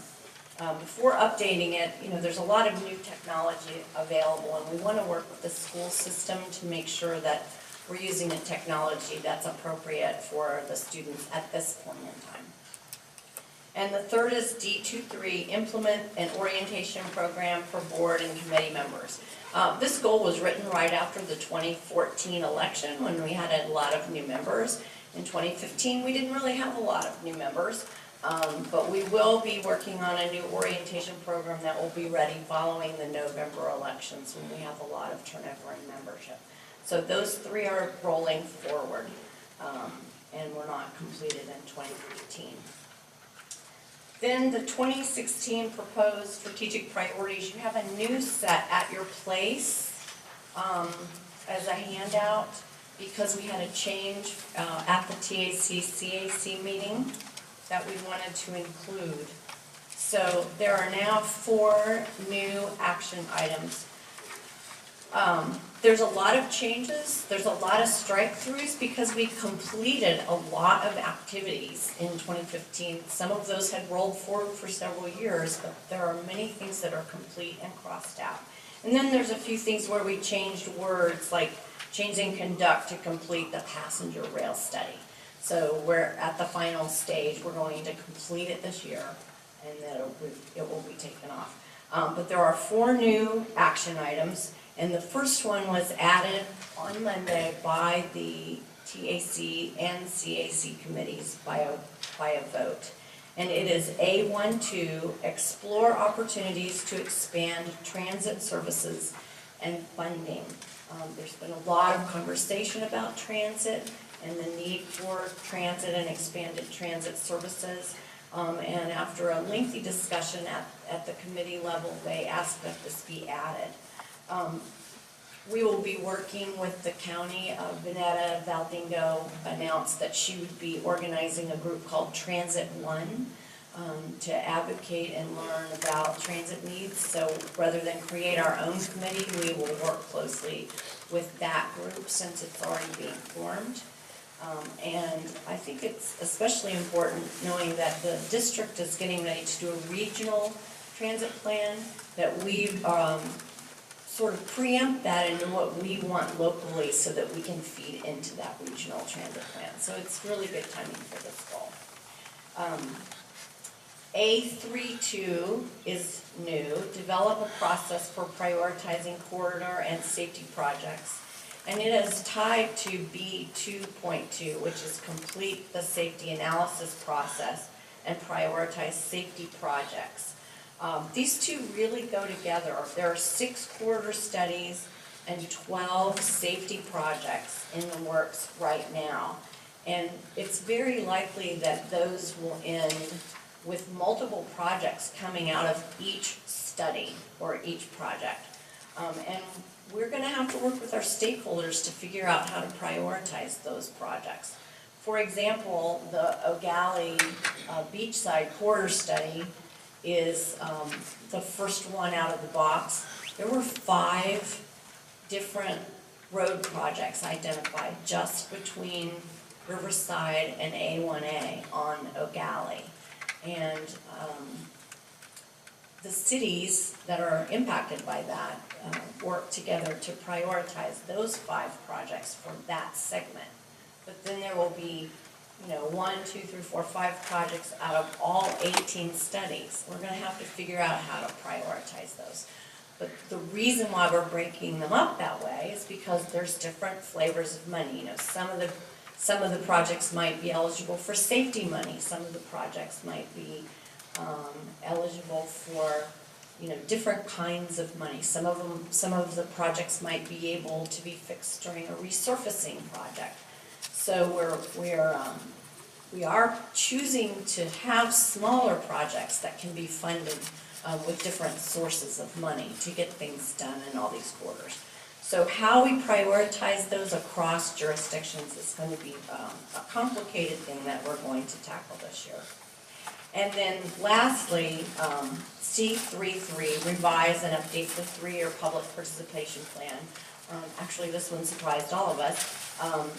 Before updating it, there's a lot of new technology available, and we want to work with the school system to make sure that we're using a technology that's appropriate for the students at this point in time. And the third is D23, implement an orientation program for board and committee members. This goal was written right after the 2014 election when we had a lot of new members. In 2015, we didn't really have a lot of new members, but we will be working on a new orientation program that will be ready following the November elections when we have a lot of turnover in membership. So those three are rolling forward, and were not completed in 2015. Then the 2016 proposed strategic priorities, you have a new set at your place as a handout because we had a change at the TAC-CAC meeting that we wanted to include. So there are now 4 new action items. There's a lot of changes, there's a lot of strike-throughs because we completed a lot of activities in 2015. Some of those had rolled forward for several years, but there are many things that are complete and crossed out. And then there's a few things where we changed words, like changing conduct to complete the passenger rail study. So we're at the final stage, we're going to complete it this year, and then it will be taken off. But there are 4 new action items. And the first one was added on Monday by the TAC and CAC committees by a vote. And it is A12, explore opportunities to expand transit services and funding. There's been a lot of conversation about transit and the need for transit and expanded transit services. And after a lengthy discussion at the committee level, they asked that this be added. We will be working with the county of Pineda. Valdingo announced that she would be organizing a group called Transit One to advocate and learn about transit needs. So rather than create our own committee, we will work closely with that group since it's already being formed. And I think it's especially important knowing that the district is getting ready to do a regional transit plan, that we sort of preempt that into what we want locally so that we can feed into that regional transit plan. So it's really good timing for this goal. A32 is new, develop a process for prioritizing corridor and safety projects. And it is tied to B2.2, which is complete the safety analysis process and prioritize safety projects. These two really go together. There are 6 corridor studies and 12 safety projects in the works right now. And it's very likely that those will end with multiple projects coming out of each study or each project. And we're going to have to work with our stakeholders to figure out how to prioritize those projects. For example, the O'Galley Beachside Corridor Study is the first one out of the box. There were 5 different road projects identified just between Riverside and A1A on O'Galley. And the cities that are impacted by that work together to prioritize those 5 projects for that segment. But then there will be 1, 2, 3, 4, 5 projects out of all 18 studies. We're going to have to figure out how to prioritize those. But the reason why we're breaking them up that way is because there's different flavors of money. Some of the projects might be eligible for safety money. Some of the projects might be eligible for different kinds of money. Some of the projects might be able to be fixed during a resurfacing project. So we are choosing to have smaller projects that can be funded with different sources of money to get things done in all these quarters. So how we prioritize those across jurisdictions is going to be a complicated thing that we're going to tackle this year. And then lastly, C33, revise and update the 3-year public participation plan. Actually, this one surprised all of us.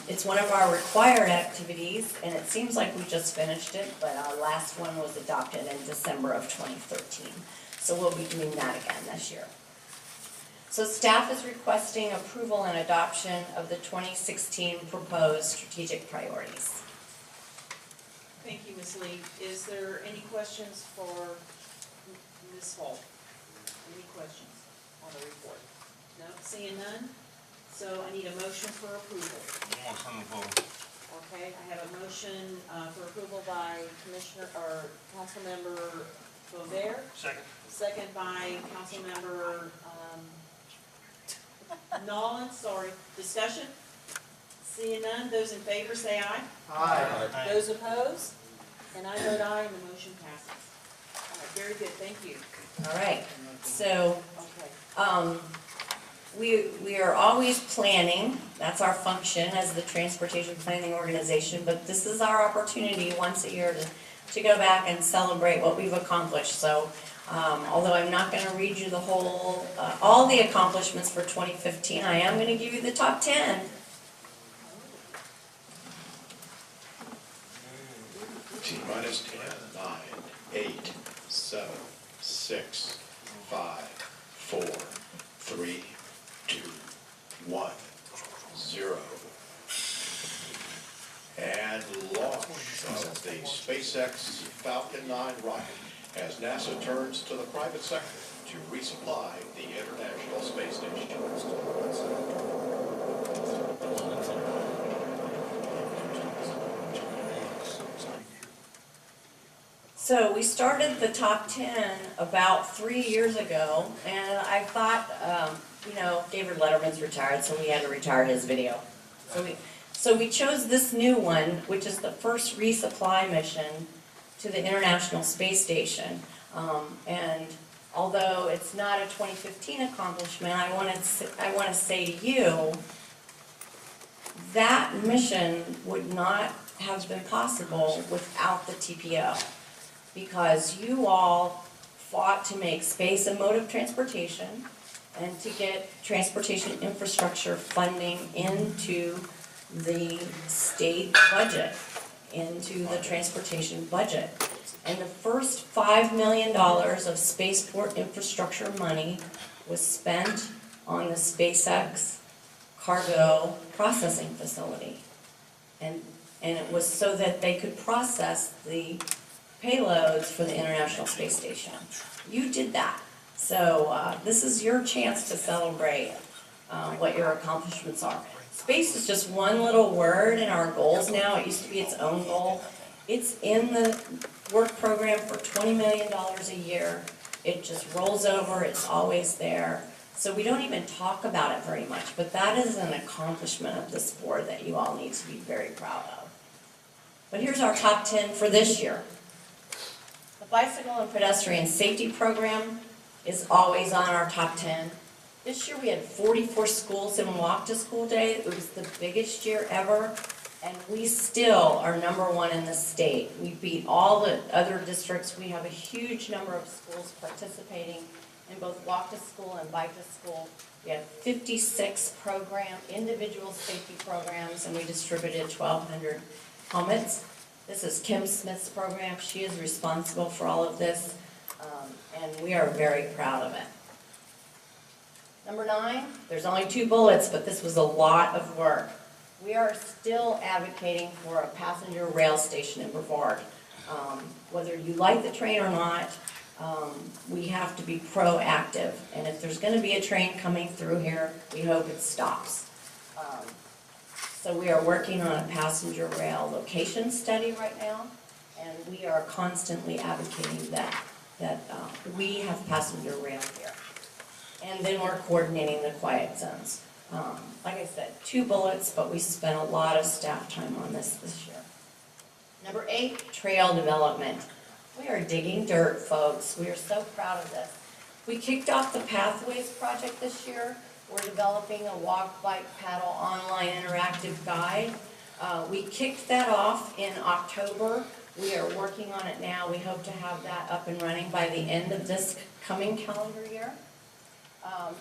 It's one of our required activities, and it seems like we just finished it, but our last one was adopted in December of 2013. So we'll be doing that again this year. So staff is requesting approval and adoption of the 2016 proposed strategic priorities. Thank you, Ms. Lee. Is there any questions for Ms. Hall? Any questions on the report? No, seeing none? So I need a motion for approval. Okay, I have a motion for approval by Commissioner, or Councilmember Bovair. Second. Second by Councilmember Nolan, sorry. Discussion? Seeing none, those in favor say aye. Aye. Those opposed? And I vote aye, and the motion passes. All right, very good, thank you. All right, so Okay. we are always planning, that's our function as the Transportation Planning Organization, but this is our opportunity once a year to go back and celebrate what we've accomplished. So although I'm not going to read you the whole, all the accomplishments for 2015, I am going to give you the top 10. T-minus 10, 9, 8, 7, 6, 5, 4, 3, 2, 1, 0. And launch of the SpaceX Falcon 9 rocket as NASA turns to the private sector to resupply the International Space Station. So we started the top 10 about 3 years ago, and I thought, David Letterman's retired, so we had to retire his video. So we chose this new one, which is the first resupply mission to the International Space Station. And although it's not a 2015 accomplishment, I want to say to you, that mission would not have been possible without the TPO. Because you all fought to make space a mode of transportation and to get transportation infrastructure funding into the state budget, into the transportation budget. And the first $5 million of spaceport infrastructure money was spent on the SpaceX cargo processing facility. And it was so that they could process the payloads for the International Space Station. You did that. So this is your chance to celebrate what your accomplishments are. Space is just one little word in our goals now. It used to be its own goal. It's in the work program for $20 million a year. It just rolls over, it's always there. So we don't even talk about it very much, but that is an accomplishment of this board that you all need to be very proud of. But here's our top 10 for this year. The bicycle and pedestrian safety program is always on our top 10. This year we had 44 schools in Walk to School Day. It was the biggest year ever, and we still are #1 in the state. We beat all the other districts. We have a huge number of schools participating in both Walk to School and Bike to School. We have 56 individual safety programs, and we distributed 1,200 helmets. This is Kim Smith's program. She is responsible for all of this, and we are very proud of it. Number 9, there's only 2 bullets, but this was a lot of work. We are still advocating for a passenger rail station in Brevard. Whether you like the train or not, we have to be proactive. And if there's going to be a train coming through here, we hope it stops. So we are working on a passenger rail location study right now, and we are constantly advocating that we have passenger rail here. And then we're coordinating the quiet zones. Like I said, 2 bullets, but we spent a lot of staff time on this year. Number 8, trail development. We are digging dirt, folks. We are so proud of this. We kicked off the Pathways project this year. We're developing a walk, bike, paddle online interactive guide. We kicked that off in October. We are working on it now. We hope to have that up and running by the end of this coming calendar year.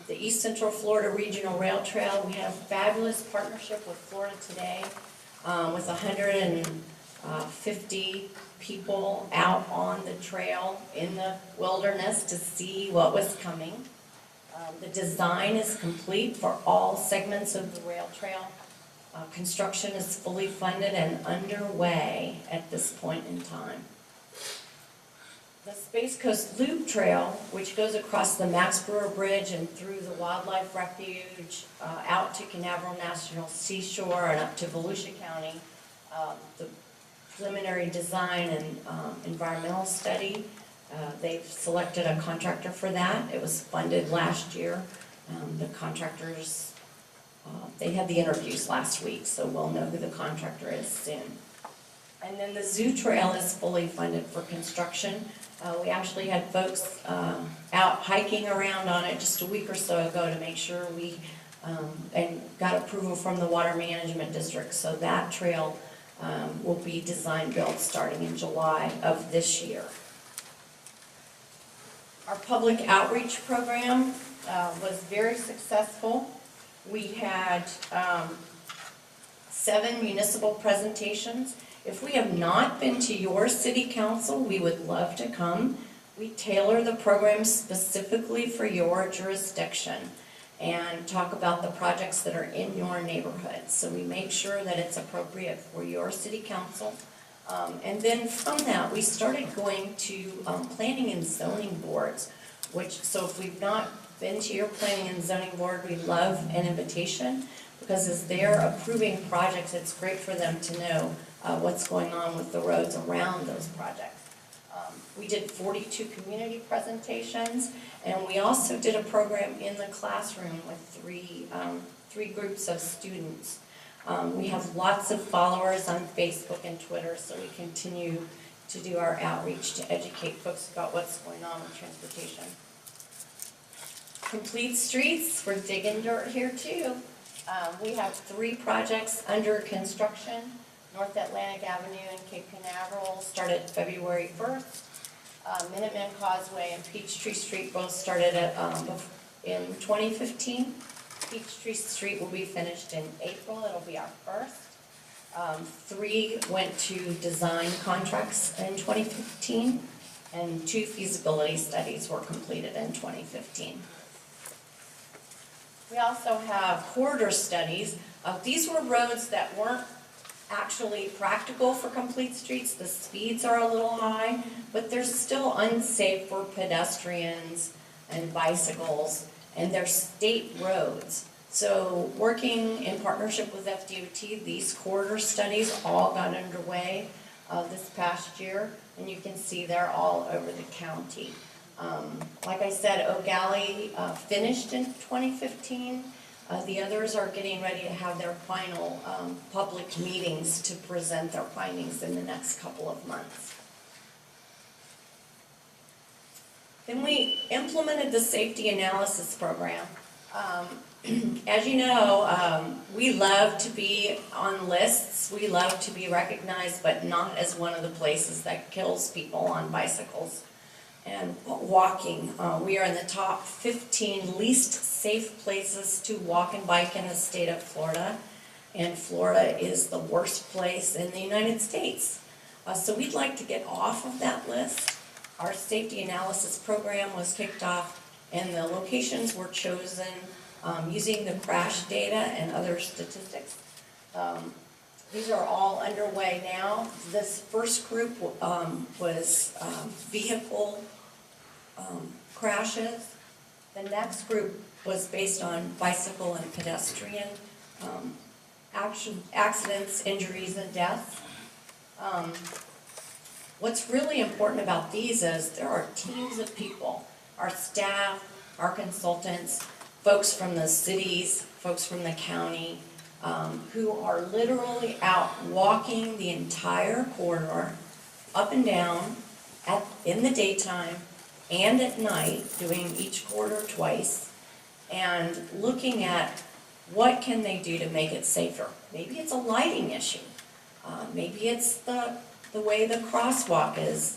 The East Central Florida Regional Rail Trail, we had a fabulous partnership with Florida Today, with 150 people out on the trail in the wilderness to see what was coming. The design is complete for all segments of the rail trail. Construction is fully funded and underway at this point in time. The Space Coast Loop Trail, which goes across the Max Brewer Bridge and through the Wildlife Refuge, out to Canaveral National Seashore and up to Volusia County, the preliminary design and environmental study, they've selected a contractor for that. It was funded last year. The contractors, they had the interviews last week, so we'll know who the contractor is soon. And then the Zoo Trail is fully funded for construction. We actually had folks out hiking around on it just a week or so ago to make sure we, and got approval from the Water Management District, so that trail will be design-built starting in July of this year. Our public outreach program was very successful. We had 7 municipal presentations. If we have not been to your city council, we would love to come. We tailor the program specifically for your jurisdiction and talk about the projects that are in your neighborhood. So we make sure that it's appropriate for your city council. And then from that, we started going to planning and zoning boards, so if we've not been to your planning and zoning board, we love an invitation, because as they're approving projects, it's great for them to know what's going on with the roads around those projects. We did 42 community presentations, and we also did a program in the classroom with three groups of students. We have lots of followers on Facebook and Twitter, so we continue to do our outreach to educate folks about what's going on with transportation. Complete streets, we're digging dirt here too. We have 3 projects under construction. North Atlantic Avenue and Cape Canaveral started February 1st. Minuteman Causeway and Peachtree Street both started in 2015. Peachtree Street will be finished in April. It'll be our first. 3 went to design contracts in 2015, and 2 feasibility studies were completed in 2015. We also have corridor studies. These were roads that weren't actually practical for complete streets. The speeds are a little high, but they're still unsafe for pedestrians and bicycles, and they're state roads. So working in partnership with FDOT, these corridor studies all got underway this past year, and you can see they're all over the county. Like I said, Oak Alley finished in 2015. The others are getting ready to have their final public meetings to present their findings in the next couple of months. Then we implemented the safety analysis program. As you know, we love to be on lists. We love to be recognized, but not as one of the places that kills people on bicycles and walking. We are in the top 15 least safe places to walk and bike in the state of Florida, and Florida is the worst place in the United States. So we'd like to get off of that list. Our safety analysis program was kicked off, and the locations were chosen using the crash data and other statistics. These are all underway now. This first group was vehicle crashes. The next group was based on bicycle and pedestrian accidents, injuries, and deaths. What's really important about these is there are teams of people, our staff, our consultants, folks from the cities, folks from the county, who are literally out walking the entire corridor, up and down, in the daytime and at night, doing each corridor twice, and looking at what can they do to make it safer. Maybe it's a lighting issue. Maybe it's the way the crosswalk is.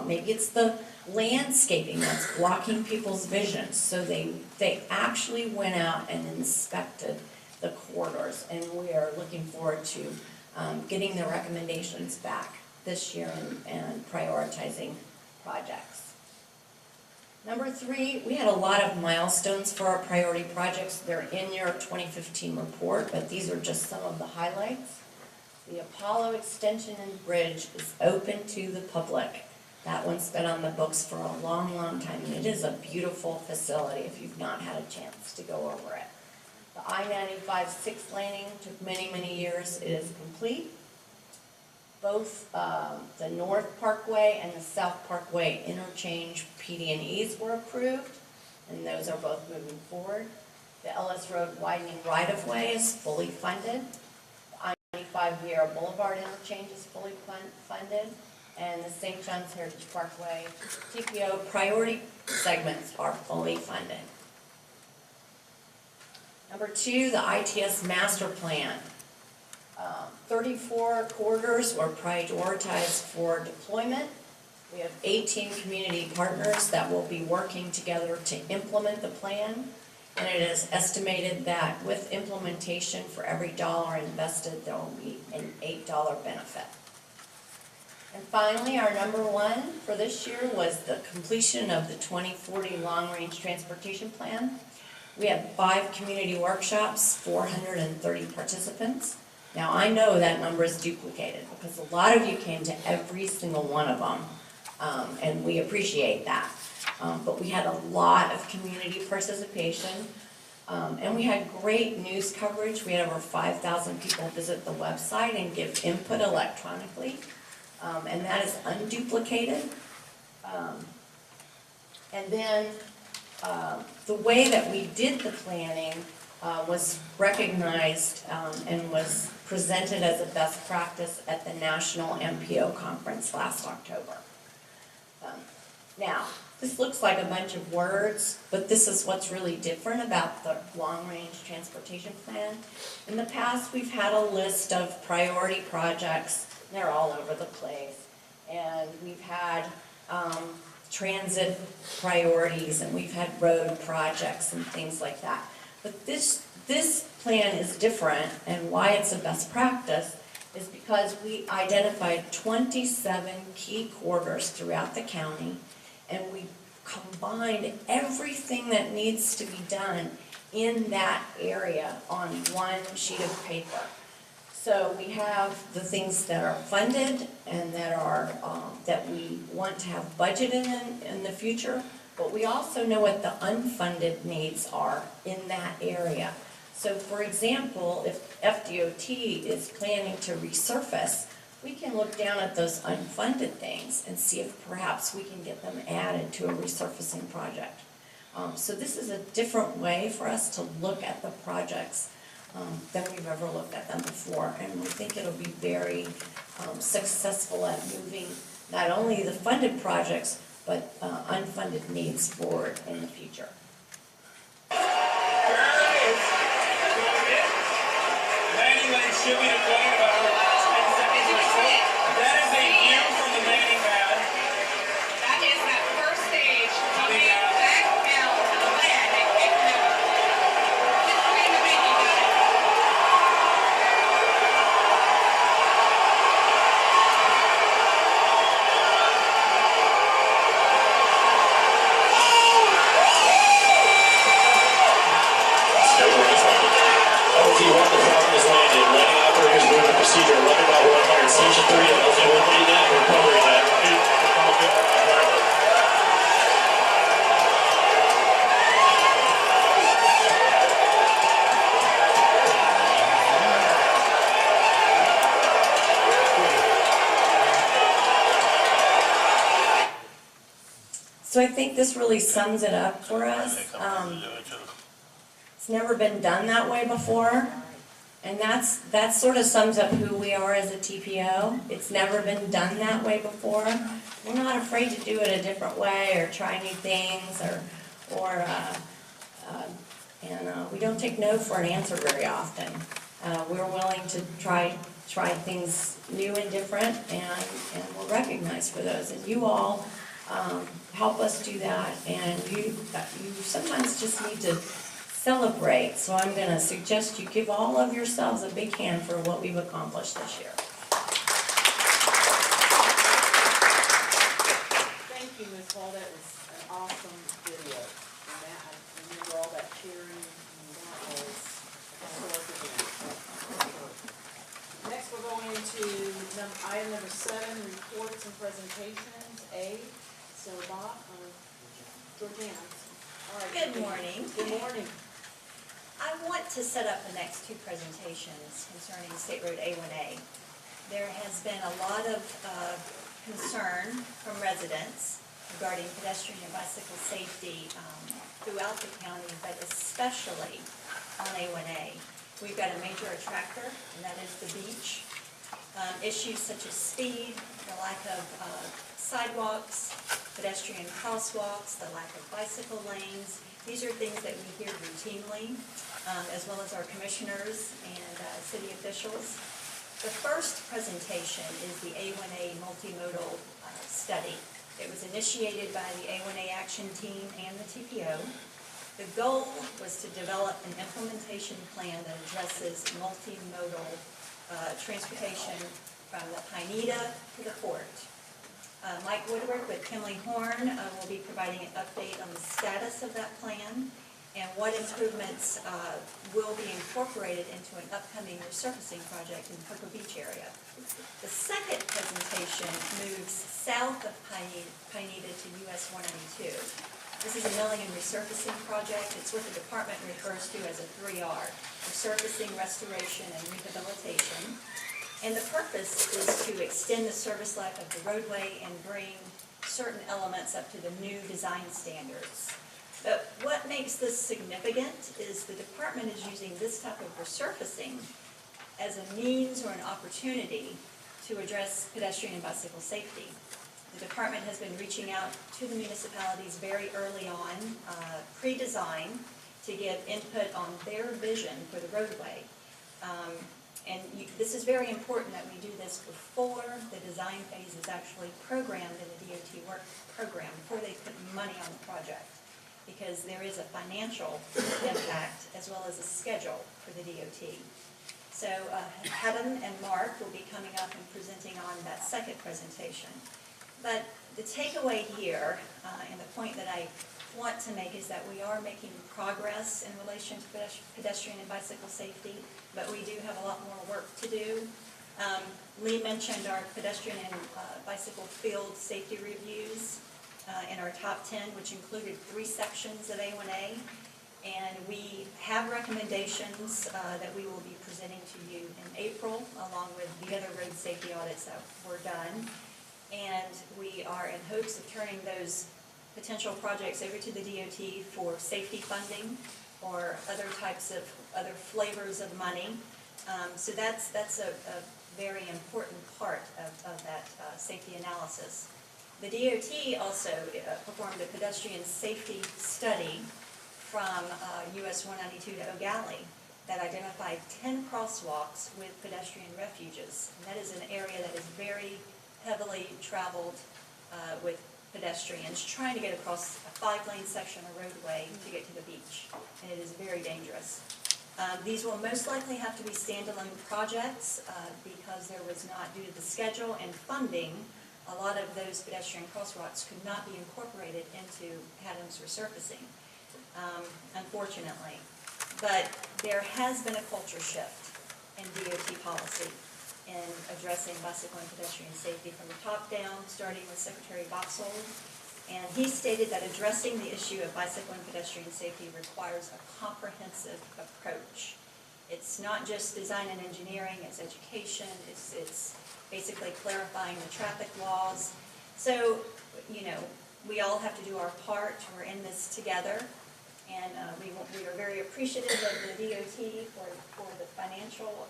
Maybe it's the landscaping that's blocking people's vision. So they actually went out and inspected the corridors, and we are looking forward to getting the recommendations back this year and prioritizing projects. Number 3, we had a lot of milestones for our priority projects. They're in your 2015 report, but these are just some of the highlights. The Apollo Extension and Bridge is open to the public. That one's been on the books for a long, long time, and it is a beautiful facility if you've not had a chance to go over it. The I-95 6th laning took many, many years. It is complete. Both the North Parkway and the South Parkway interchange PD&Es were approved, and those are both moving forward. The Ellis Road widening right-of-way is fully funded. The I-95 Vieira Boulevard interchange is fully funded, and the St. John's Heritage Parkway TPO priority segments are fully funded. Number 2, the ITS master plan. 34 corridors were prioritized for deployment. We have 18 community partners that will be working together to implement the plan, and it is estimated that with implementation, for every dollar invested, there will be an $8 benefit. And finally, our number 1 for this year was the completion of the 2040 long-range transportation plan. We had 5 community workshops, 430 participants. Now, I know that number is duplicated because a lot of you came to every single one of them, and we appreciate that. But we had a lot of community participation, and we had great news coverage. We had over 5,000 people visit the website and give input electronically, and that is unduplicated. And then the way that we did the planning was recognized and was presented as a best practice at the National MPO Conference last October. Now, this looks like a bunch of words, but this is what's really different about the long-range transportation plan. In the past, we've had a list of priority projects. They're all over the place. And we've had transit priorities, and we've had road projects and things like that. But this plan is different, and why it's a best practice is because we identified 27 key corridors throughout the county, and we combined everything that needs to be done in that area on one sheet of paper. So we have the things that are funded and that are that we want to have budgeted in the future, but we also know what the unfunded needs are in that area. So for example, if FDOT is planning to resurface, we can look down at those unfunded things and see if perhaps we can get them added to a resurfacing project. So this is a different way for us to look at the projects than we've ever looked at them before, and we think it'll be very successful at moving not only the funded projects, but unfunded needs forward in the future. Should be deployed about that is a view from the landing pad. That is that first stage coming back down to the land and kicking it up. It's pretty amazing, got it. LT1, the Falcon is landed. Landing operators moving procedure 11.100. Station 3 and LT1 leading in. Recovery net. So I think this really sums it up for us. It's never been done that way before, and that sort of sums up who we are as a TPO. It's never been done that way before. We're not afraid to do it a different way or try new things, and we don't take no for an answer very often. We're willing to try try things new and different, and we're recognized for those. And you all help us do that, and you sometimes just need to celebrate. So I'm going to suggest you give all of yourselves a big hand for what we've accomplished this year. Thank you, Ms. Hall, that was an awesome video. And that, I remember all that cheering, and that was a historic event. Next, we're going into item number 7, reports and presentations. So Bob, Georgiana. All right. Good morning. Good morning. I want to set up the next 2 presentations concerning State Road A1A. There has been a lot of concern from residents regarding pedestrian and bicycle safety throughout the county, but especially on A1A. We've got a major attractor, and that is the beach. Issues such as speed, the lack of sidewalks, pedestrian crosswalks, the lack of bicycle lanes. These are things that we hear routinely, as well as our commissioners and city officials. The first presentation is the A1A Multi-Modal study. It was initiated by the A1A Action Team and the TPO. The goal was to develop an implementation plan that addresses multimodal transportation from the Pineda to the port. Mike Woodward with Kimley Horn will be providing an update on the status of that plan and what improvements will be incorporated into an upcoming resurfacing project in the Cocoa Beach area. The second presentation moves south of Pineda to US 192. This is a milling and resurfacing project. It's what the department refers to as a 3R, resurfacing, restoration, and rehabilitation. And the purpose is to extend the service life of the roadway and bring certain elements up to the new design standards. But what makes this significant is the department is using this type of resurfacing as a means or an opportunity to address pedestrian and bicycle safety. The department has been reaching out to the municipalities very early on, pre-design, to give input on their vision for the roadway. This is very important that we do this before the design phase is actually programmed in the DOT work program, before they put money on the project, because there is a financial impact as well as a schedule for the DOT. So Adam and Mark will be coming up and presenting on that second presentation. But the takeaway here, and the point that I want to make, is that we are making progress in relation to pedestrian and bicycle safety, but we do have a lot more work to do. Lee mentioned our pedestrian and bicycle field safety reviews in our top 10, which included 3 sections of A1A. And we have recommendations that we will be presenting to you in April, along with the other road safety audits that were done. And we are in hopes of turning those potential projects over to the DOT for safety funding or other types of, other flavors of money. So that's a very important part of that safety analysis. The DOT also performed a pedestrian safety study from US 192 to O'Galley that identified 10 crosswalks with pedestrian refuges. And that is an area that is very heavily traveled with pedestrians trying to get across a 5-lane section of roadway to get to the beach, and it is very dangerous. These will most likely have to be standalone projects because there was not, due to the schedule and funding, a lot of those pedestrian crosswalks could not be incorporated into Adams resurfacing, unfortunately. But there has been a culture shift in DOT policy in addressing bicycle and pedestrian safety from the top down, starting with Secretary Boxhold. And he stated that addressing the issue of bicycle and pedestrian safety requires a comprehensive approach. It's not just design and engineering, it's education, it's basically clarifying the traffic laws. So, you know, we all have to do our part. We're in this together. And we are very appreciative of the DOT for the financial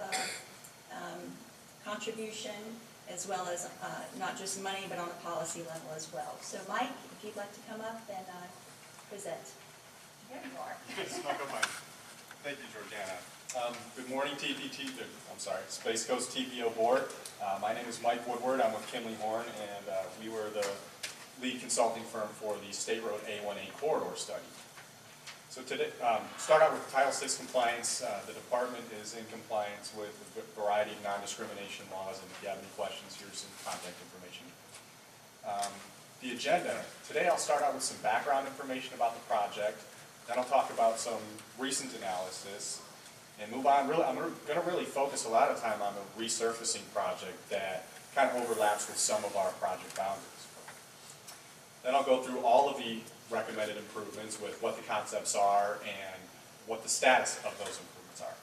contribution, as well as not just money, but on a policy level as well. So Mike, if you'd like to come up and present. There you are. Snuck up on you. Thank you, Georgiana. Good morning, Space Coast TPO Board. My name is Mike Woodward. I'm with Kimley Horn, and we were the lead consulting firm for the State Road A1A corridor study. So today, start out with Title VI compliance. The department is in compliance with a variety of non-discrimination laws, and if you have any questions, here's some contact information. The agenda. Today I'll start out with some background information about the project, then I'll talk about some recent analysis, and move on. I'm going to really focus a lot of time on the resurfacing project that kind of overlaps with some of our project boundaries. Then I'll go through all of the recommended improvements with what the concepts are and what the status of those improvements are.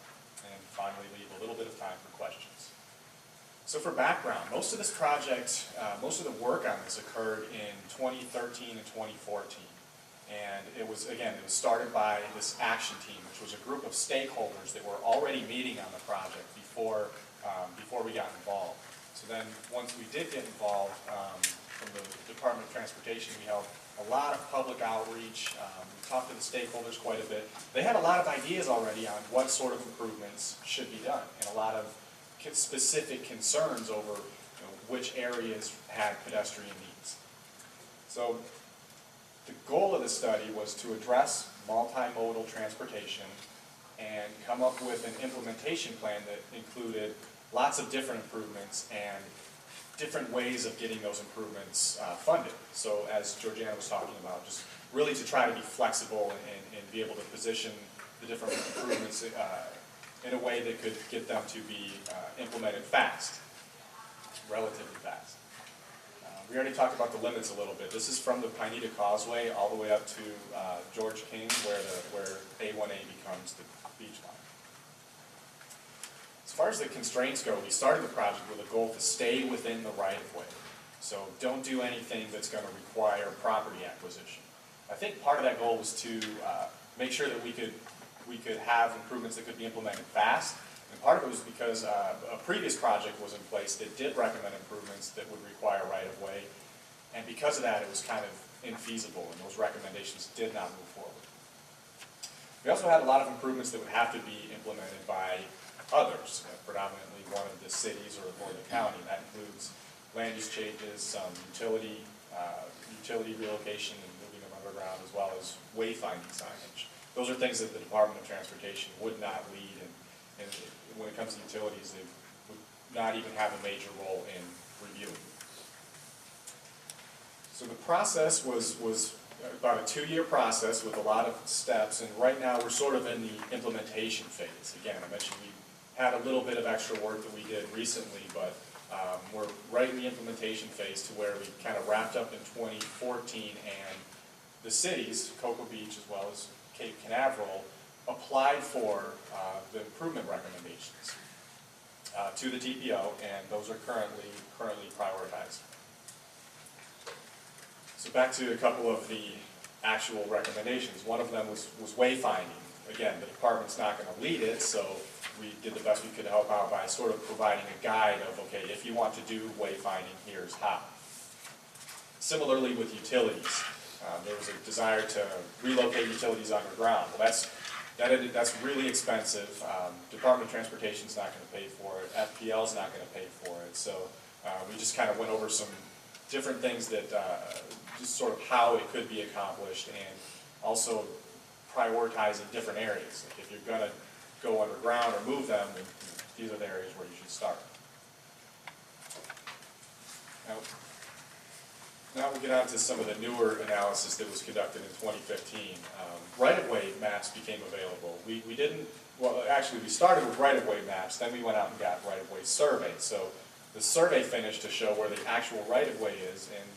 And finally leave a little bit of time for questions. So for background, most of this project, most of the work on this occurred in 2013 and 2014. And it was started by this action team, which was a group of stakeholders that were already meeting on the project before we got involved. So then, once we did get involved, from the Department of Transportation, we held a lot of public outreach. We talked to the stakeholders quite a bit. They had a lot of ideas already on what sort of improvements should be done, and a lot of specific concerns over which areas had pedestrian needs. So the goal of the study was to address multimodal transportation and come up with an implementation plan that included lots of different improvements and different ways of getting those improvements funded. So as Georgiana was talking about, just really to try to be flexible and be able to position the different improvements in a way that could get them to be implemented fast, relatively fast. We already talked about the limits a little bit. This is from the Pineda Causeway all the way up to George King, where A1A becomes the beach line. As far as the constraints go, we started the project with a goal to stay within the right-of-way. So don't do anything that's going to require property acquisition. I think part of that goal was to make sure that we could have improvements that could be implemented fast. And part of it was because a previous project was in place that did recommend improvements that would require right-of-way. And because of that, it was kind of infeasible, and those recommendations did not move forward. We also had a lot of improvements that would have to be implemented by others, predominantly one of the cities or the county. That includes land use changes, some utility relocation and moving them underground, as well as wayfinding signage. Those are things that the Department of Transportation would not lead, and when it comes to utilities, they would not even have a major role in reviewing. So the process was about a 2-year process with a lot of steps, and right now we're sort of in the implementation phase. Again, I mentioned we had a little bit of extra work that we did recently, but we're right in the implementation phase to where we kind of wrapped up in 2014, and the cities, Cocoa Beach as well as Cape Canaveral, applied for the improvement recommendations to the TPO, and those are currently prioritized. So back to a couple of the actual recommendations. One of them was wayfinding. Again, the department's not going to lead it, so we did the best we could to help out by sort of providing a guide of, okay, if you want to do wayfinding, here's how. Similarly with utilities, there was a desire to relocate utilities underground. Well, that's really expensive. Department of Transportation's not going to pay for it. FPL's not going to pay for it. So we just kind of went over some different things that just sort of how it could be accomplished, and also prioritizing different areas. Like if you're going to go underground or move them, then these are the areas where you should start. Now we'll get on to some of the newer analysis that was conducted in 2015. Right-of-way maps became available. Actually we started with right-of-way maps, then we went out and got right-of-way surveys. So the survey finished to show where the actual right-of-way is, and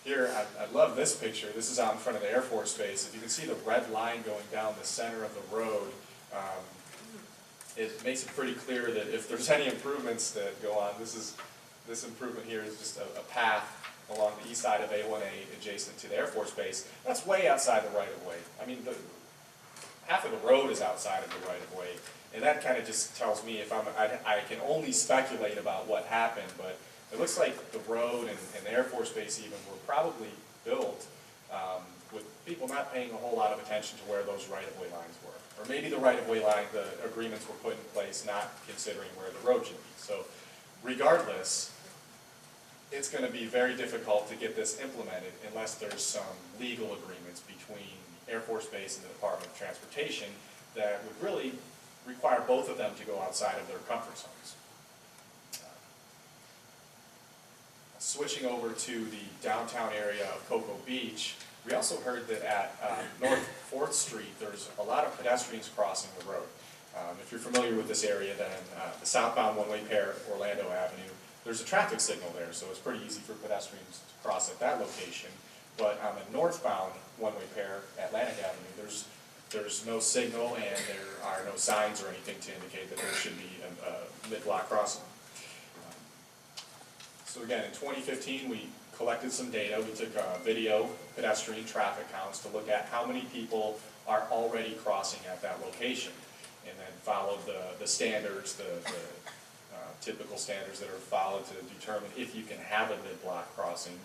here, I love this picture. This is out in front of the Air Force Base. If you can see the red line going down the center of the road, it makes it pretty clear that if there's any improvements that go on, this improvement here is just a path along the east side of A1A adjacent to the Air Force Base. That's way outside the right-of-way. I mean, half of the road is outside of the right-of-way, and that kind of just tells me if I can only speculate about what happened, but it looks like the road and the Air Force Base even were probably built with people not paying a whole lot of attention to where those right-of-way lines were. Or maybe the right-of-way line, the agreements were put in place not considering where the road should be. So regardless, it's going to be very difficult to get this implemented unless there's some legal agreements between Air Force Base and the Department of Transportation that would really require both of them to go outside of their comfort zones. Switching over to the downtown area of Cocoa Beach, we also heard that at North 4th Street, there's a lot of pedestrians crossing the road. If you're familiar with this area, then the southbound one-way pair, Orlando Avenue, there's a traffic signal there, so it's pretty easy for pedestrians to cross at that location. But on the northbound one-way pair, Atlantic Avenue, there's no signal and there are no signs or anything to indicate that there should be a mid-block crossing. So again, in 2015, we collected some data. We took video pedestrian traffic counts to look at how many people are already crossing at that location, and then followed the standards, the typical standards that are followed to determine if you can have a mid-block crossing.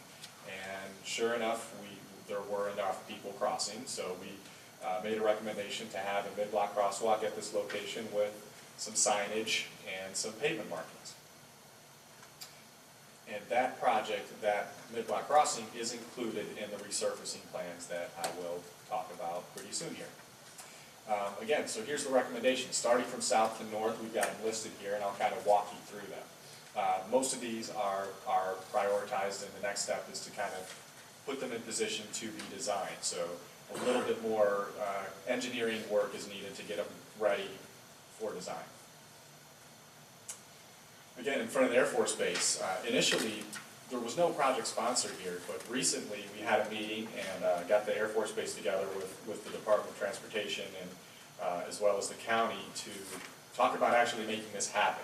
And sure enough, there were enough people crossing, so we made a recommendation to have a mid-block crosswalk at this location with some signage and some pavement markings. And that project, that mid-block crossing, is included in the resurfacing plans that I will talk about pretty soon here. Again, so here's the recommendation. Starting from south to north, we've got them listed here, and I'll kind of walk you through them. Most of these are prioritized, and the next step is to kind of put them in position to be designed. So a little bit more engineering work is needed to get them ready for design. Again, in front of the Air Force Base, initially there was no project sponsor here, but recently we had a meeting and got the Air Force Base together with the Department of Transportation and as well as the county to talk about actually making this happen.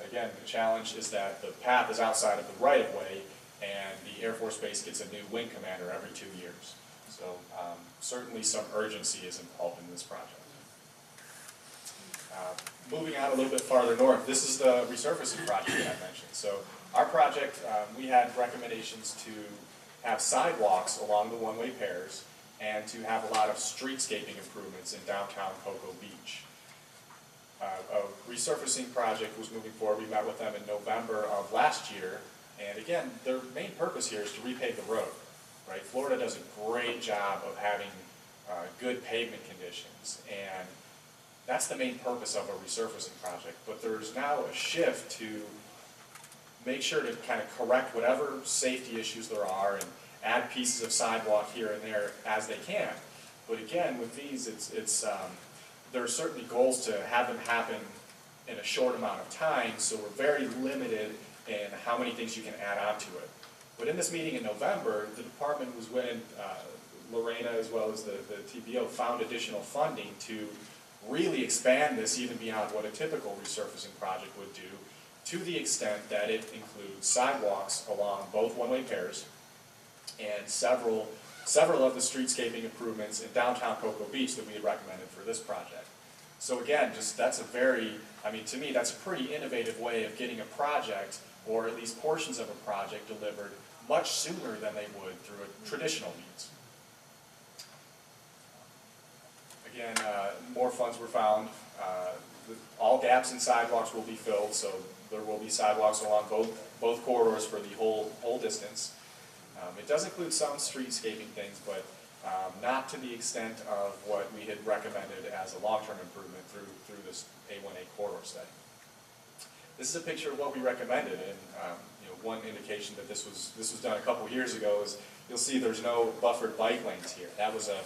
Again, the challenge is that the path is outside of the right-of-way, and the Air Force Base gets a new wing commander every 2 years. So certainly some urgency is involved in this project. Moving out a little bit farther north, this is the resurfacing project that I mentioned. So our project, we had recommendations to have sidewalks along the one-way pairs and to have a lot of streetscaping improvements in downtown Cocoa Beach. A resurfacing project was moving forward. We met with them in November of last year, and again, their main purpose here is to repave the road. Right? Florida does a great job of having good pavement conditions, and that's the main purpose of a resurfacing project. But there's now a shift to make sure to kind of correct whatever safety issues there are and add pieces of sidewalk here and there as they can. But again, with these, there are certainly goals to have them happen in a short amount of time, so we're very limited in how many things you can add on to it. But in this meeting in November, the department was when Lorena as well as the TPO found additional funding to really expand this even beyond what a typical resurfacing project would do, to the extent that it includes sidewalks along both one-way pairs and several of the streetscaping improvements in downtown Cocoa Beach that we had recommended for this project. So again, that's a very, to me, that's a pretty innovative way of getting a project, or at least portions of a project, delivered much sooner than they would through a traditional means. Again, more funds were found. All gaps in sidewalks will be filled, so there will be sidewalks along both corridors for the whole distance. It does include some streetscaping things, but not to the extent of what we had recommended as a long-term improvement through this A1A corridor study. This is a picture of what we recommended, and one indication that this was done a couple years ago is you'll see there's no buffered bike lanes here. That was a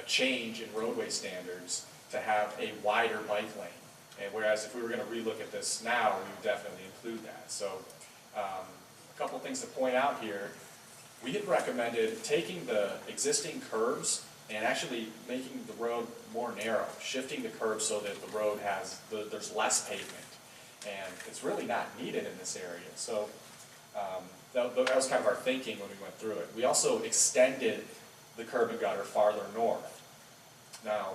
change in roadway standards to have a wider bike lane. And whereas if we were going to relook at this now, we would definitely include that. So a couple things to point out here. We had recommended taking the existing curbs and actually making the road more narrow, shifting the curbs so that the road there's less pavement. And it's really not needed in this area. So that was kind of our thinking when we went through it. We also extended the curb and gutter farther north. Now,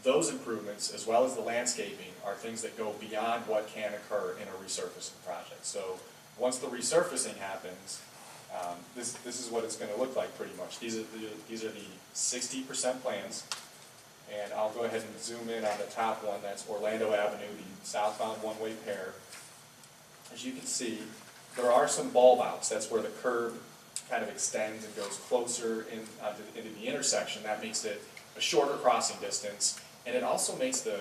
those improvements, as well as the landscaping, are things that go beyond what can occur in a resurfacing project. So once the resurfacing happens, this is what it's going to look like pretty much. These are the 60% plans, and I'll go ahead and zoom in on the top one. That's Orlando Avenue, the southbound one-way pair. As you can see, There are some bulb outs. That's where the curb kind of extends and goes closer into the intersection. That makes it a shorter crossing distance, and it also makes the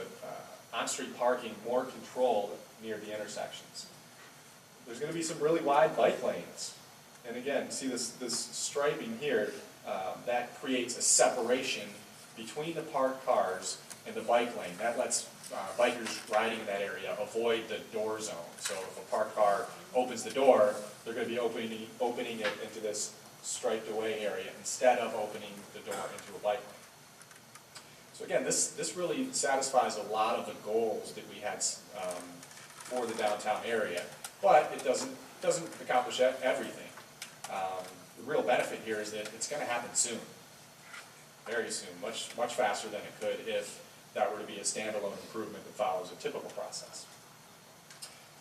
on-street parking more controlled near the intersections. There's going to be some really wide bike lanes. And again, see this striping here, that creates a separation between the parked cars and the bike lane. That lets bikers riding in that area avoid the door zone. So if a parked car opens the door, they're going to be opening it into this striped away area instead of opening the door into a bike lane. So again, this really satisfies a lot of the goals that we had for the downtown area, but it doesn't accomplish everything. The real benefit here is that it's going to happen soon, very soon, much faster than it could if that were to be a standalone improvement that follows a typical process.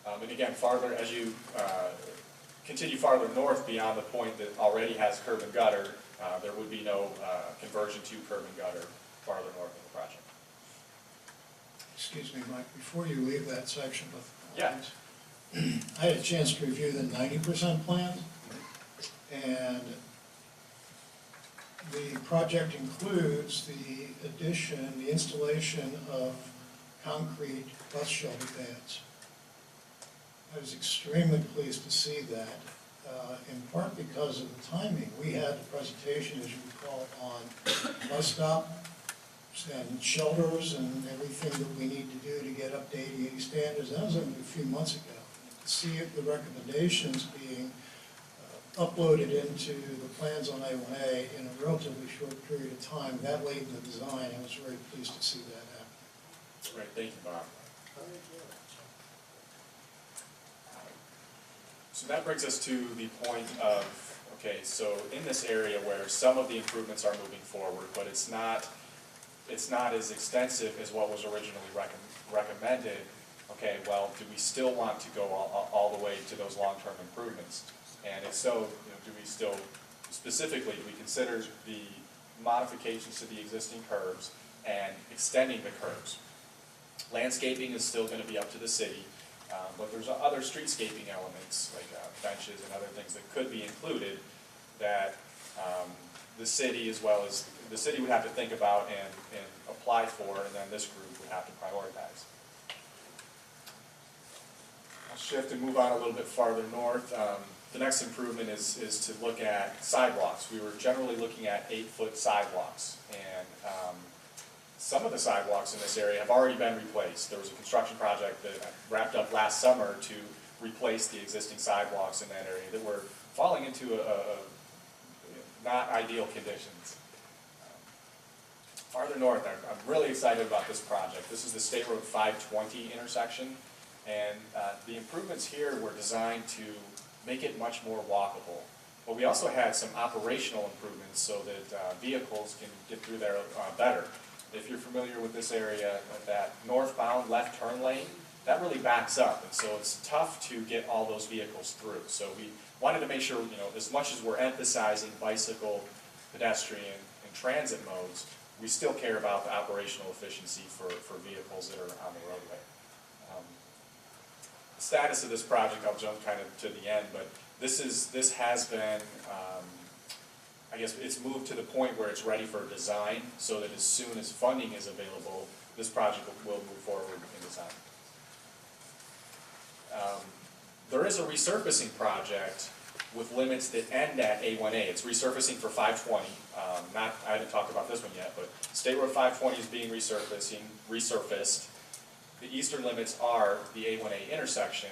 And again, farther as you continue farther north beyond the point that already has curb and gutter, there would be no conversion to curb and gutter farther north of the project. Excuse me, Mike, before you leave that section with Yeah. I had a chance to review the 90% plan, and the project includes the addition, the installation of concrete bus shelter pads. I was extremely pleased to see that, in part because of the timing. We had a presentation, as you recall, on bus stop and shelters and everything that we need to do to get up to ADA standards. That was only a few months ago. To see the recommendations being uploaded into the plans on A1A in a relatively short period of time, that late in the design, I was very pleased to see that happen. Great, thank you, Bob. So that brings us to the point of, okay, so in this area where some of the improvements are moving forward, but it's not as extensive as what was originally recommended, okay, well, do we still want to go all the way to those long-term improvements? And if so, do we still, specifically, do we consider the modifications to the existing curbs and extending the curbs? Landscaping is still going to be up to the city, but there's other streetscaping elements, like benches and other things that could be included that the city, as well as the city, would have to think about and apply for, and then this group would have to prioritize. I'll shift and move on a little bit farther north. The next improvement is to look at sidewalks. We were generally looking at 8-foot sidewalks, and some of the sidewalks in this area have already been replaced. There was a construction project that wrapped up last summer to replace the existing sidewalks in that area that were falling into not ideal conditions. Farther north, I'm really excited about this project. This is the State Road 520 intersection, and the improvements here were designed to make it much more walkable. But we also had some operational improvements so that vehicles can get through there better. If you're familiar with this area, that northbound left turn lane, that really backs up, and so it's tough to get all those vehicles through. So we wanted to make sure, as much as we're emphasizing bicycle, pedestrian, and transit modes, we still care about the operational efficiency for vehicles that are on the roadway. The status of this project, I'll jump kind of to the end, but this has been, I guess it's moved to the point where it's ready for design, so that as soon as funding is available, this project will move forward in design. There is a resurfacing project with limits that end at A1A. It's resurfacing for 520. I haven't talked about this one yet, but State Road 520 is being resurfaced. The eastern limits are the A1A intersection,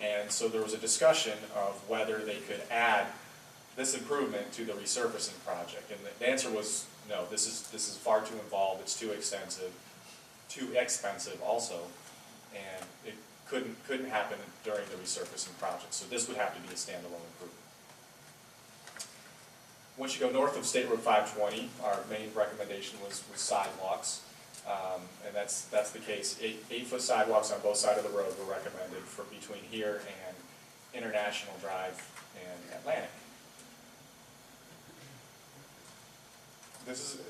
and so there was a discussion of whether they could add this improvement to the resurfacing project, and the answer was no. This is far too involved. It's too extensive also, and it couldn't happen during the resurfacing project. So this would have to be a standalone improvement. Once you go north of State Road 520, our main recommendation was sidewalks, and that's the case. 8-foot sidewalks on both sides of the road were recommended for between here and International Drive and Atlantic.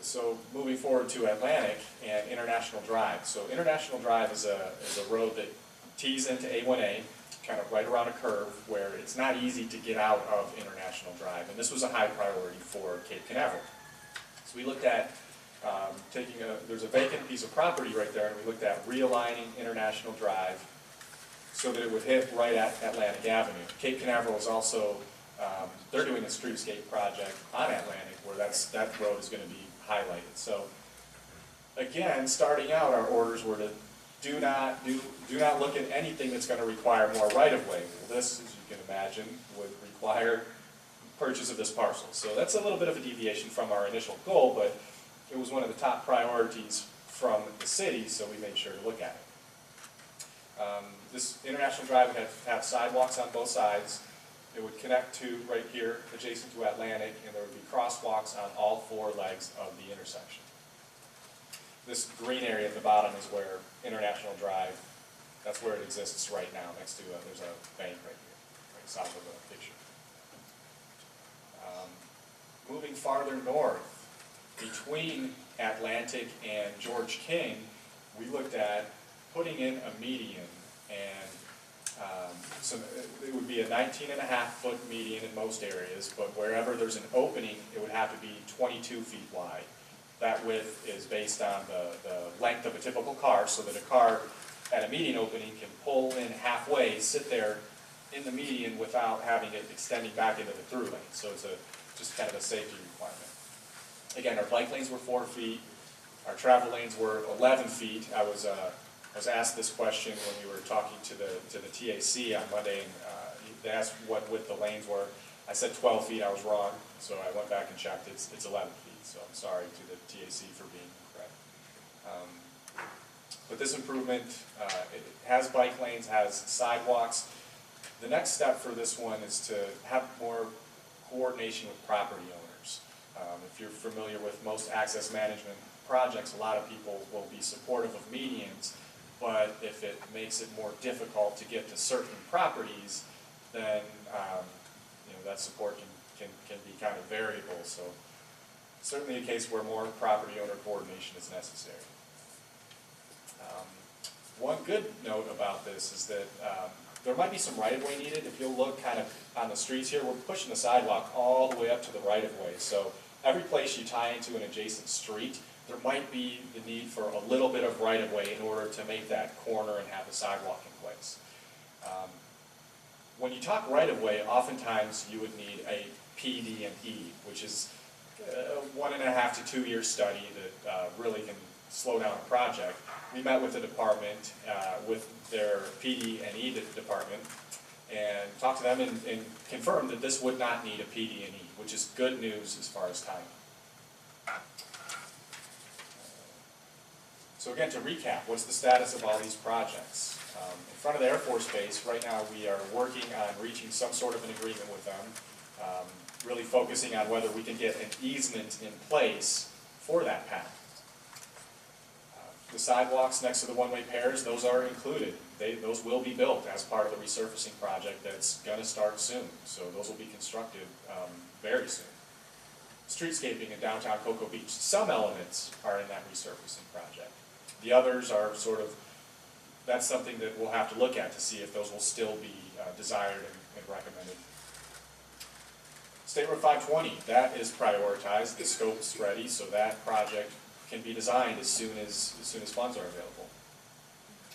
So moving forward to Atlantic and International Drive. So International Drive is a road that tees into A1A, kind of right around a curve where it's not easy to get out of International Drive. And this was a high priority for Cape Canaveral. So we looked at there's a vacant piece of property right there, and we looked at realigning International Drive so that it would hit right at Atlantic Avenue. Cape Canaveral is also, they're doing a streetscape project on Atlantic where that road is going to be highlighted. So again, starting out, our orders were to do not look at anything that's going to require more right-of-way. Well, this, as you can imagine, would require purchase of this parcel. So that's a little bit of a deviation from our initial goal, but it was one of the top priorities from the city, so we made sure to look at it. This International Drive would have sidewalks on both sides. It would connect to right here, adjacent to Atlantic, and there would be crosswalks on all 4 legs of the intersection. This green area at the bottom is where International Drive, that's where it exists right now, next to, there's a bank right here, right south of the picture. Moving farther north, between Atlantic and George King, we looked at putting in a median, and it would be a 19.5-foot median in most areas, but wherever there's an opening, it would have to be 22 feet wide. That width is based on the length of a typical car, so that a car at a median opening can pull in halfway, sit there in the median without having it extending back into the through lane. So it's just kind of a safety requirement. Again, our bike lanes were 4 feet. Our travel lanes were 11 feet. I was asked this question when we were talking to the TAC on Monday, and they asked what width the lanes were. I said 12 feet. I was wrong, so I went back and checked. It's 11 feet. So I'm sorry to the TAC for being correct. But this improvement, it has bike lanes, has sidewalks. The next step for this one is to have more coordination with property owners. If you're familiar with most access management projects, a lot of people will be supportive of medians, but if it makes it more difficult to get to certain properties, then that support can be kind of variable. So certainly a case where more property owner coordination is necessary. One good note about this is that there might be some right-of-way needed. If you'll look kind of on the streets here, we're pushing the sidewalk all the way up to the right-of-way. So every place you tie into an adjacent street, there might be the need for a little bit of right-of-way in order to make that corner and have the sidewalk in place. When you talk right-of-way, oftentimes you would need a PD&E, which is a 1.5 to 2 year study that really can slow down a project. We met with the department, with their PD&E department, and talked to them and confirmed that this would not need a PD&E, which is good news as far as timing. So again, to recap, what's the status of all these projects? In front of the Air Force Base, right now we are working on reaching some sort of an agreement with them, really focusing on whether we can get an easement in place for that path. The sidewalks next to the one-way pairs, those are included. Those will be built as part of the resurfacing project that's going to start soon. So those will be constructed very soon. Streetscaping in downtown Cocoa Beach, some elements are in that resurfacing project. The others are sort of, that's something that we'll have to look at to see if those will still be desired and recommended. State Road 520, that is prioritized. The scope's ready, so that project can be designed as soon as funds are available.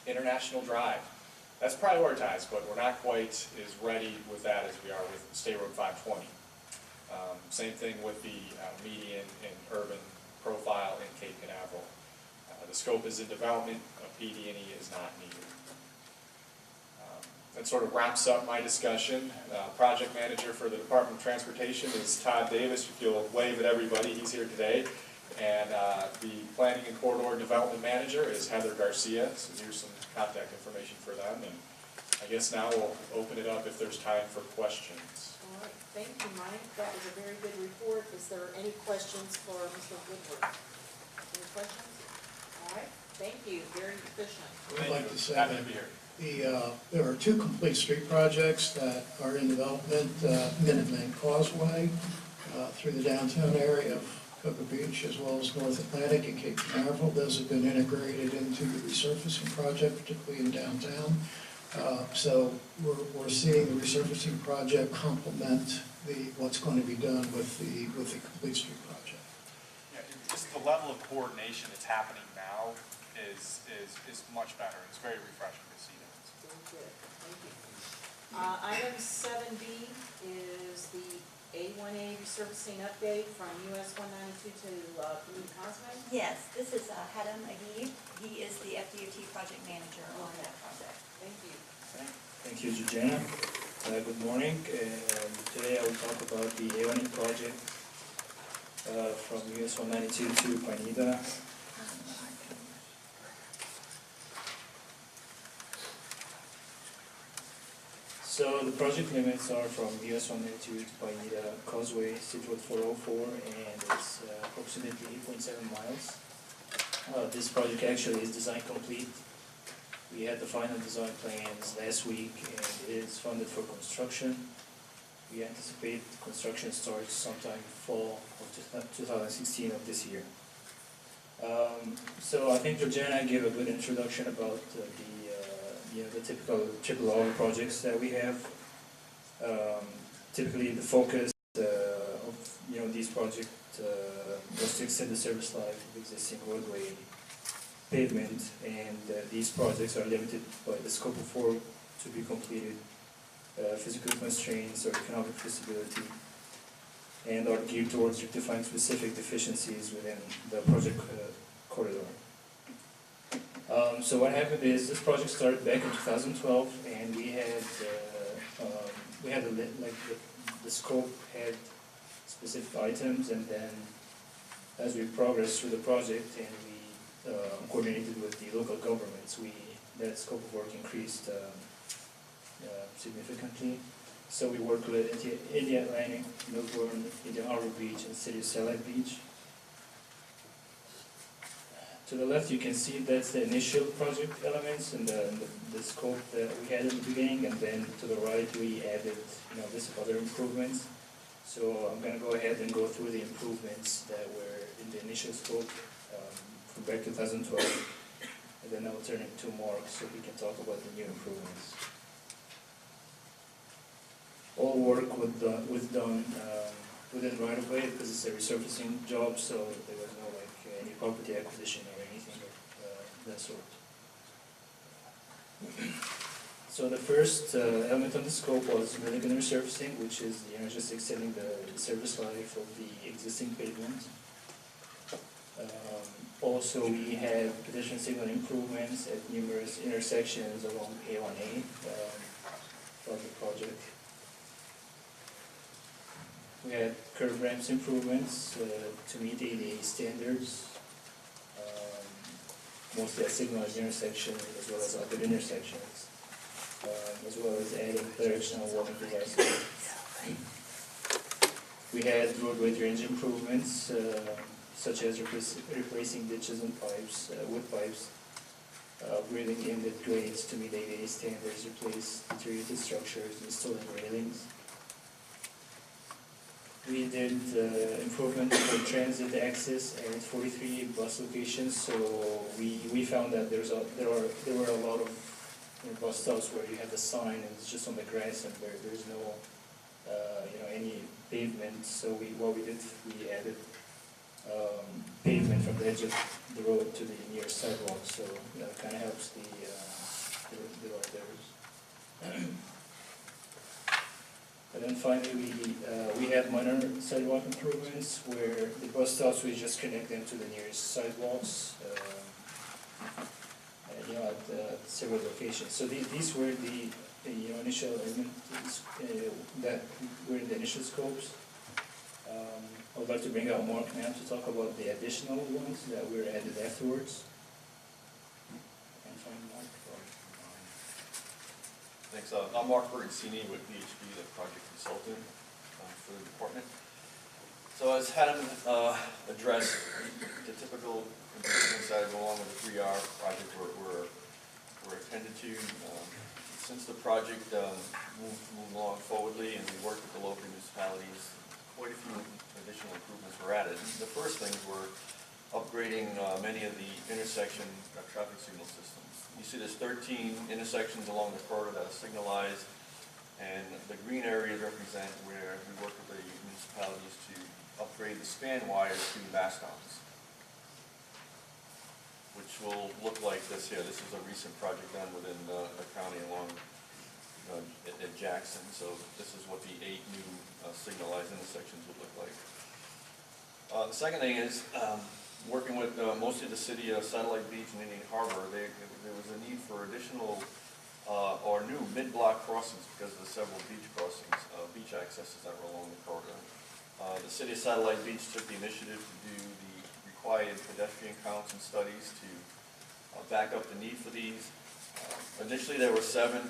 International Drive, that's prioritized, but we're not quite as ready with that as we are with State Road 520. Same thing with the median and urban profile in Cape Canaveral. The scope is in development, a PD&E is not needed. That sort of wraps up my discussion. Project manager for the Department of Transportation is Todd Davis. If you'll wave at everybody, he's here today. And the Planning and Corridor Development Manager is Heather Garcia. So here's some contact information for them. And I guess now we'll open it up if there's time for questions. All right, thank you, Mike. That was a very good report. Is there any questions for Mr. Woodward? Any questions? All right, thank you. Very efficient. I'd like to say Happy that to be here. there are 2 complete street projects that are in development, Minuteman Causeway through the downtown area of Cocoa Beach, as well as North Atlantic and Cape Canaveral. Those have been integrated into the resurfacing project, particularly in downtown. So we're seeing the resurfacing project complement what's going to be done with the Complete Street project. Yeah, just the level of coordination that's happening now is much better. It's very refreshing to see that. Very good, thank you. Item 7B is the A1A resurfacing update from US 192 to Pineda Causeway. Yes, this is Hadam Agib. He is the FDOT project manager on that project. Thank you. Thank you, Georgiana. Good morning. Today I will talk about the A1A project from US 192 to Pineda. So the project limits are from US 192 to Pineda Causeway, State Road 404, and it's approximately 8.7 miles. This project actually is design complete. We had the final design plans last week, and it is funded for construction. We anticipate construction starts sometime fall of 2016 of this year. So I think Georgiana gave a good introduction about the typical triple R projects that we have. Typically, the focus of these projects was to extend the service life of existing roadway pavement, and these projects are limited by the scope of work to be completed, physical constraints or economic feasibility, and are geared towards rectifying specific deficiencies within the project corridor. So what happened is this project started back in 2012, and we had the scope had specific items, and then as we progressed through the project and we coordinated with the local governments, that scope of work increased significantly. So we worked with India Atlantic, Melbourne, Indian Harbor Beach, and City of Satellite Beach. To the left, you can see that's the initial project elements and the scope that we had in the beginning, and then to the right, we added this other improvements. So I'm going to go ahead and go through the improvements that were in the initial scope from back to 2012, and then I'll turn it to Mark so we can talk about the new improvements. All work was done within right of way because it's a resurfacing job, so there was no any property acquisition or anything of that sort. So the first element of the scope was vertical resurfacing, which is just extending the service life of the existing pavement. Also, we had pedestrian signal improvements at numerous intersections along A1A of the project. We had curb ramps improvements to meet ADA standards, mostly at signalized intersections as well as other intersections, as well as adding directional walking devices. We had roadway drainage improvements, such as replacing ditches and pipes, wood pipes, grading inlet grades to meet ADA standards, replace deteriorated structures, installing railings. We did improvement for transit access at 43 bus locations. So we found that there were a lot of bus stops where you have the sign and it's just on the grass and there's no any pavement. So what we did, we added pavement from the edge of the road to the nearest sidewalk. So that kind of helps the riders. And then finally, we had minor sidewalk improvements where the bus stops, we just connect them to the nearest sidewalks, at several locations. So these were the initial elements that were in the initial scopes. I would like to bring out Mark now to talk about the additional ones that were added afterwards. Thanks. I'm Mark Bergancini with BHB, the project consultant for the department. So as Hadam addressed, the typical improvements that go along with the 3R project were attended to. Since the project moved along forwardly and we worked with the local municipalities, quite a few additional improvements were added. The first things were upgrading many of the intersection traffic signal systems. You see there's 13 intersections along the corridor that are signalized, and the green areas represent where we work with the municipalities to upgrade the span wires to mast-ons, which will look like this here. This is a recent project done within the county along at Jackson. So this is what the 8 new signalized intersections would look like. The second thing is working with mostly the city of Satellite Beach and Indian Harbor. There was a need for additional or new mid-block crossings because of the several beach crossings, beach accesses that were along the corridor. The city of Satellite Beach took the initiative to do the required pedestrian counts and studies to back up the need for these. Initially, there were 7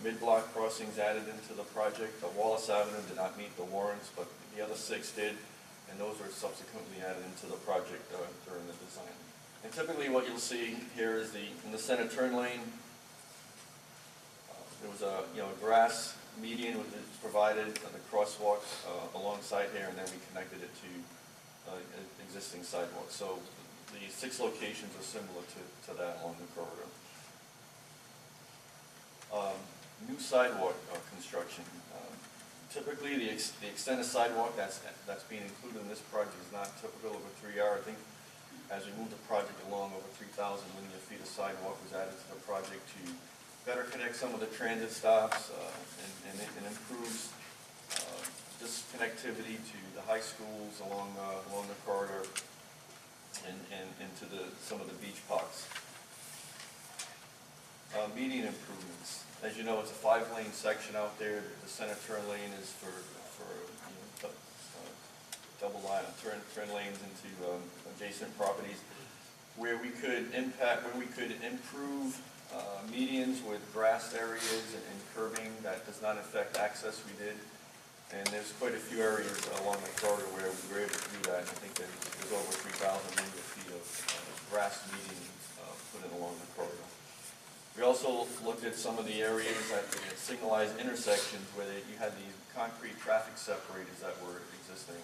mid-block crossings added into the project. Wallace Avenue did not meet the warrants, but the other 6 did, and those were subsequently added into the project during the design. And typically what you'll see here is in the center turn lane, there was a grass median was provided, the crosswalk alongside here, and then we connected it to existing sidewalks. So the 6 locations are similar to that along the corridor. New sidewalk construction. Typically, the extended sidewalk that's being included in this project is not typical of a 3R. I think as we move the project along, over 3,000 linear feet of sidewalk was added to the project to better connect some of the transit stops and improves just connectivity to the high schools along the corridor and to some of the beach parks. Median improvements. As you know, it's a 5-lane section out there. The center turn lane is for double line turn lanes into adjacent properties. Where we could improve medians with grassed areas and curbing that does not affect access, we did. And there's quite a few areas along the corridor where we were able to do that. I think there's over 3,000 linear feet of grass medians put in along the corridor. We also looked at some of the areas at the signalized intersections where you had these concrete traffic separators that were existing.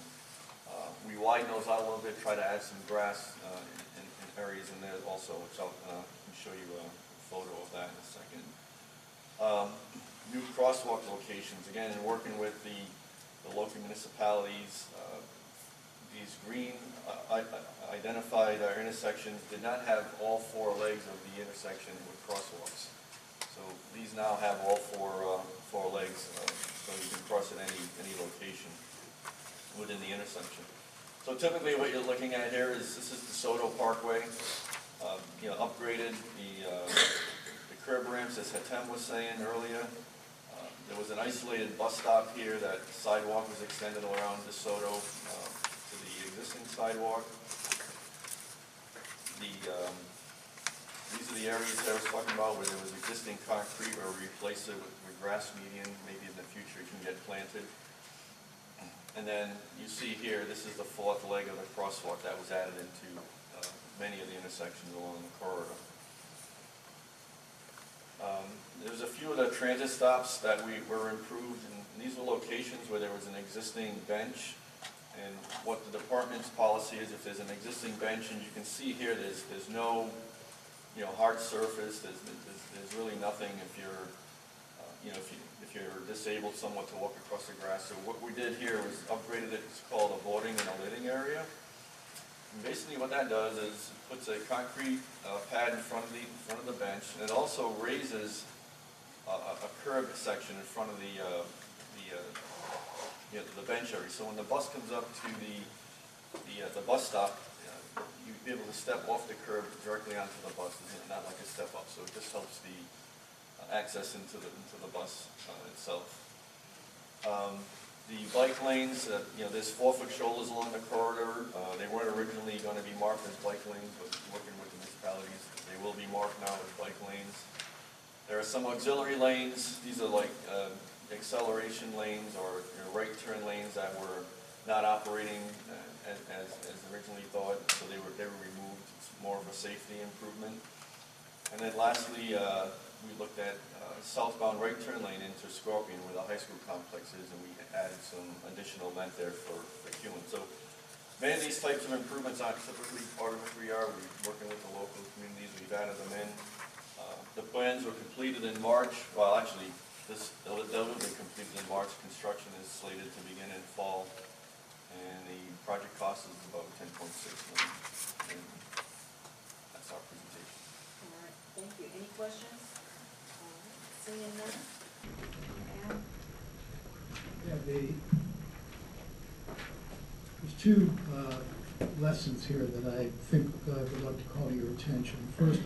We widened those out a little bit, try to add some grass in areas in there also, which I'll can show you a photo of that in a second. New crosswalk locations, again, in working with the local municipalities, these green identified intersections did not have all 4 legs of the intersection with crosswalks. So these now have all four legs, so you can cross at any location within the intersection. So typically what you're looking at here is, this is the Soto Parkway, upgraded the curb ramps, as Hatem was saying earlier. There was an isolated bus stop here. That sidewalk was extended around DeSoto to the existing sidewalk. These are the areas that I was talking about where there was existing concrete, where we replaced it with grass median. Maybe in the future it can get planted. And then you see here, this is the 4th leg of the crosswalk that was added into many of the intersections along the corridor. There's a few of the transit stops that were improved, and these were locations where there was an existing bench. And what the department's policy is, if there's an existing bench, and you can see here, there's no hard surface. There's really nothing if you're if you're disabled somewhat to walk across the grass. So what we did here was upgraded it. It's called a boarding and a lidding area. And basically what that does is it puts a concrete pad in front of the bench, and it also raises a curved section in front of the bench area. So when the bus comes up to the bus stop, you'd be able to step off the curb directly onto the bus. It's not like a step up. So it just helps the access into the bus itself. The bike lanes, there's 4-foot shoulders along the corridor. They weren't originally going to be marked as bike lanes, but working with the municipalities, they will be marked now as bike lanes. There are some auxiliary lanes. These are like acceleration lanes or right turn lanes that were not operating as originally thought, so they were removed. It's more of a safety improvement. And then lastly, we looked at southbound right turn lane into Scorpion where the high school complex is, and we added some additional length there for queuing. So Many of these types of improvements aren't typically part of what we are. We're working with the local communities, we've added them in. The plans were completed in March. Well, actually, they'll be completed in March. Construction is slated to begin in fall. And the project cost is about $10.6 million. And that's our presentation. All right, thank you. Any questions? All right, seeing none? Ann? Yeah, there's two lessons here that I think I would like to call to your attention. First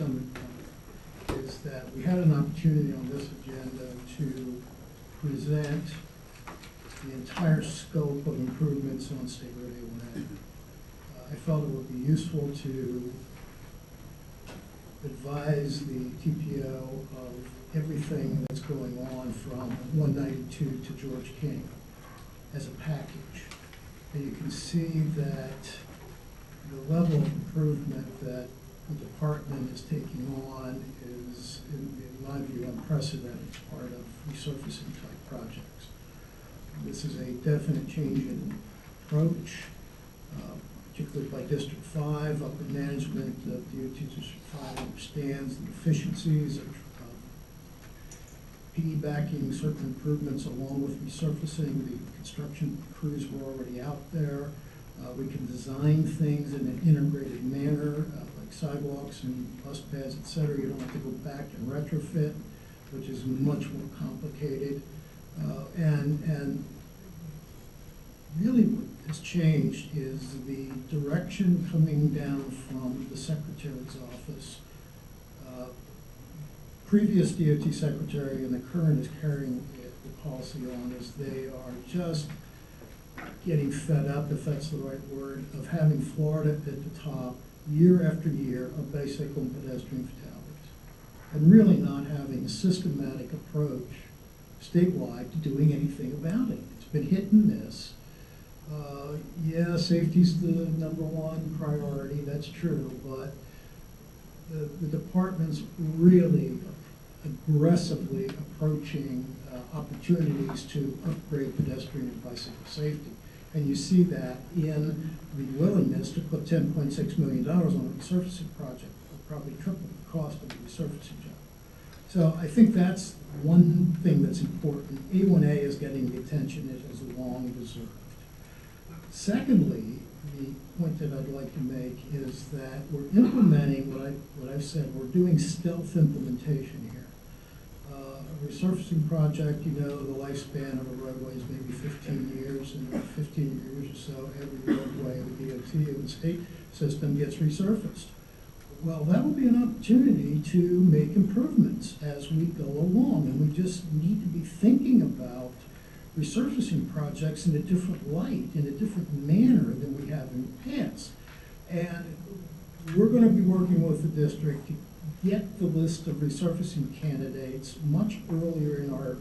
is that we had an opportunity on this agenda to present the entire scope of improvements on State Road A1A. I felt it would be useful to advise the TPO of everything that's going on from 192 to George King as a package. And you can see that the level of improvement that the department is taking on is, in my view, unprecedented as part of resurfacing type projects. This is a definite change in approach, particularly by District 5. Upper management of DOT District 5 understands the efficiencies of piggybacking certain improvements along with resurfacing. The construction crews were already out there. We can design things in an integrated manner, like sidewalks and bus pads, et cetera. You don't have to go back and retrofit, which is much more complicated. And really what has changed is the direction coming down from the Secretary's office. Previous DOT Secretary and the current is carrying the policy on is they are just getting fed up, if that's the right word, of having Florida at the top year after year of bicycle and pedestrian fatalities, and really not having a systematic approach statewide to doing anything about it. It's been hit and miss. Yeah, safety's the #1 priority, that's true, but the department's really aggressively approaching opportunities to upgrade pedestrian and bicycle safety. And you see that in the willingness to put $10.6 million on a resurfacing project, probably triple the cost of the resurfacing job. So I think that's one thing that's important. A1A is getting the attention it has long deserved. Secondly, the point that I'd like to make is that we're implementing what I've said, we're doing stealth implementation here. A resurfacing project, you know, the lifespan of a roadway is maybe 15 years, and in 15 years or so, every roadway of the DOT and the state system gets resurfaced. Well, that will be an opportunity to make improvements as we go along, and we just need to be thinking about resurfacing projects in a different light, in a different manner than we have in the past. And we're going to be working with the district to get the list of resurfacing candidates much earlier in our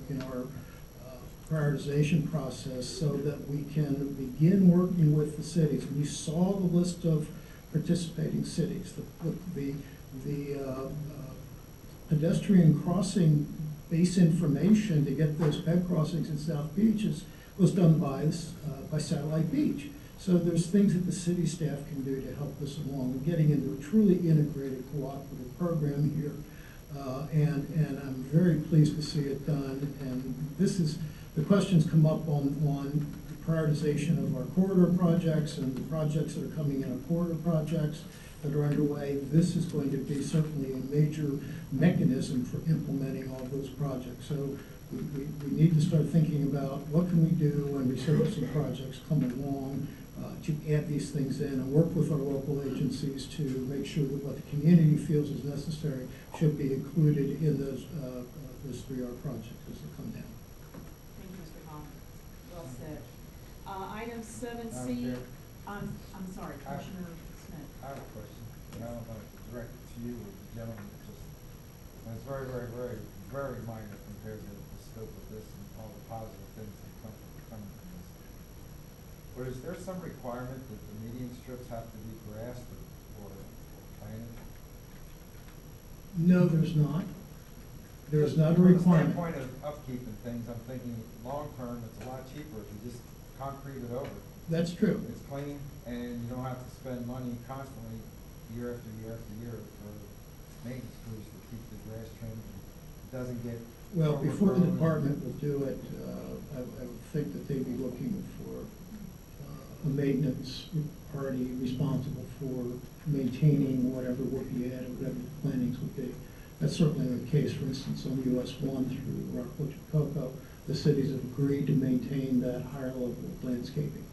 prioritization process so that we can begin working with the cities. We saw the list of participating cities. The pedestrian crossing base information to get those ped crossings in South Beaches was done by Satellite Beach. So there's things that the city staff can do to help us along. We're getting into a truly integrated cooperative program here, and I'm very pleased to see it done. And this is, the questions come up on the prioritization of our corridor projects and the projects that are coming in our corridor projects that are underway. This is going to be certainly a major mechanism for implementing all those projects. So we need to start thinking about what can we do when resurfacing projects come along to add these things in and work with our local agencies to make sure that what the community feels is necessary should be included in those 3R projects as they come down. Thank you, Mr. Hahn. Well said. Item 7C, I'm sorry, Commissioner Smith. I have a question, and I don't know if it's directed to you or the gentleman, it's just, and it's very, very, very, very minor compared to the scope of this and all the positive things that come from this. But is there some requirement that the median strips have to be grassed or planted? No, there's not. There's not a requirement. From the standpoint of upkeep and things, I'm thinking long term, it's a lot cheaper if you just concrete it over. That's true. It's clean, and you don't have to spend money constantly, year after year after year, for maintenance crews to keep the grass trimmed. It doesn't get. Well, before the overgrown. department will do it, I would think that they'd be looking for a maintenance party responsible for maintaining whatever would be added, whatever the plantings would be. That's certainly the case, for instance, on US 1 through Rockwood to Cocoa. The cities have agreed to maintain that higher level of landscaping.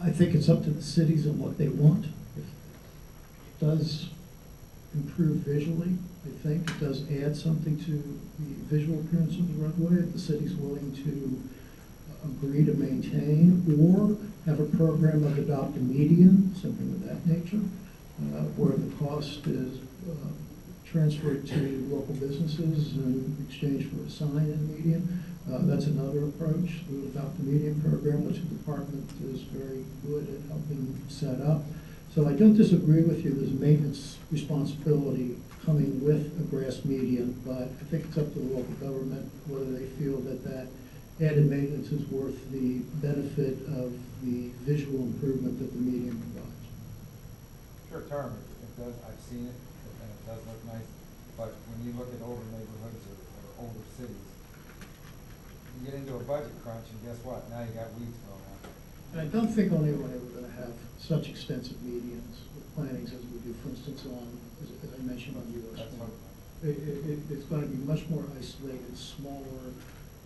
I think it's up to the cities on what they want. If it does improve visually, I think it does add something to the visual appearance of the roadway. If the city's willing to agree to maintain or have a program of adopt a median, something of that nature, where the cost is transferred to local businesses in exchange for a sign and median. That's another approach, the adopt a median program, which the department is very good at helping set up. So I don't disagree with you, there's a maintenance responsibility coming with a grass median, but I think it's up to the local government whether they feel that that added maintenance is worth the benefit of the visual improvement that the median provides. Short term, it does, I've seen it, and it does look nice, but when you look at older neighborhoods or older cities, you get into a budget crunch, and guess what? Now you got weeds growing out there. And I don't think on anyone ever going to have such extensive medians with plantings as we do, for instance, on, as I mentioned, on US 1. It's going to be much more isolated, smaller,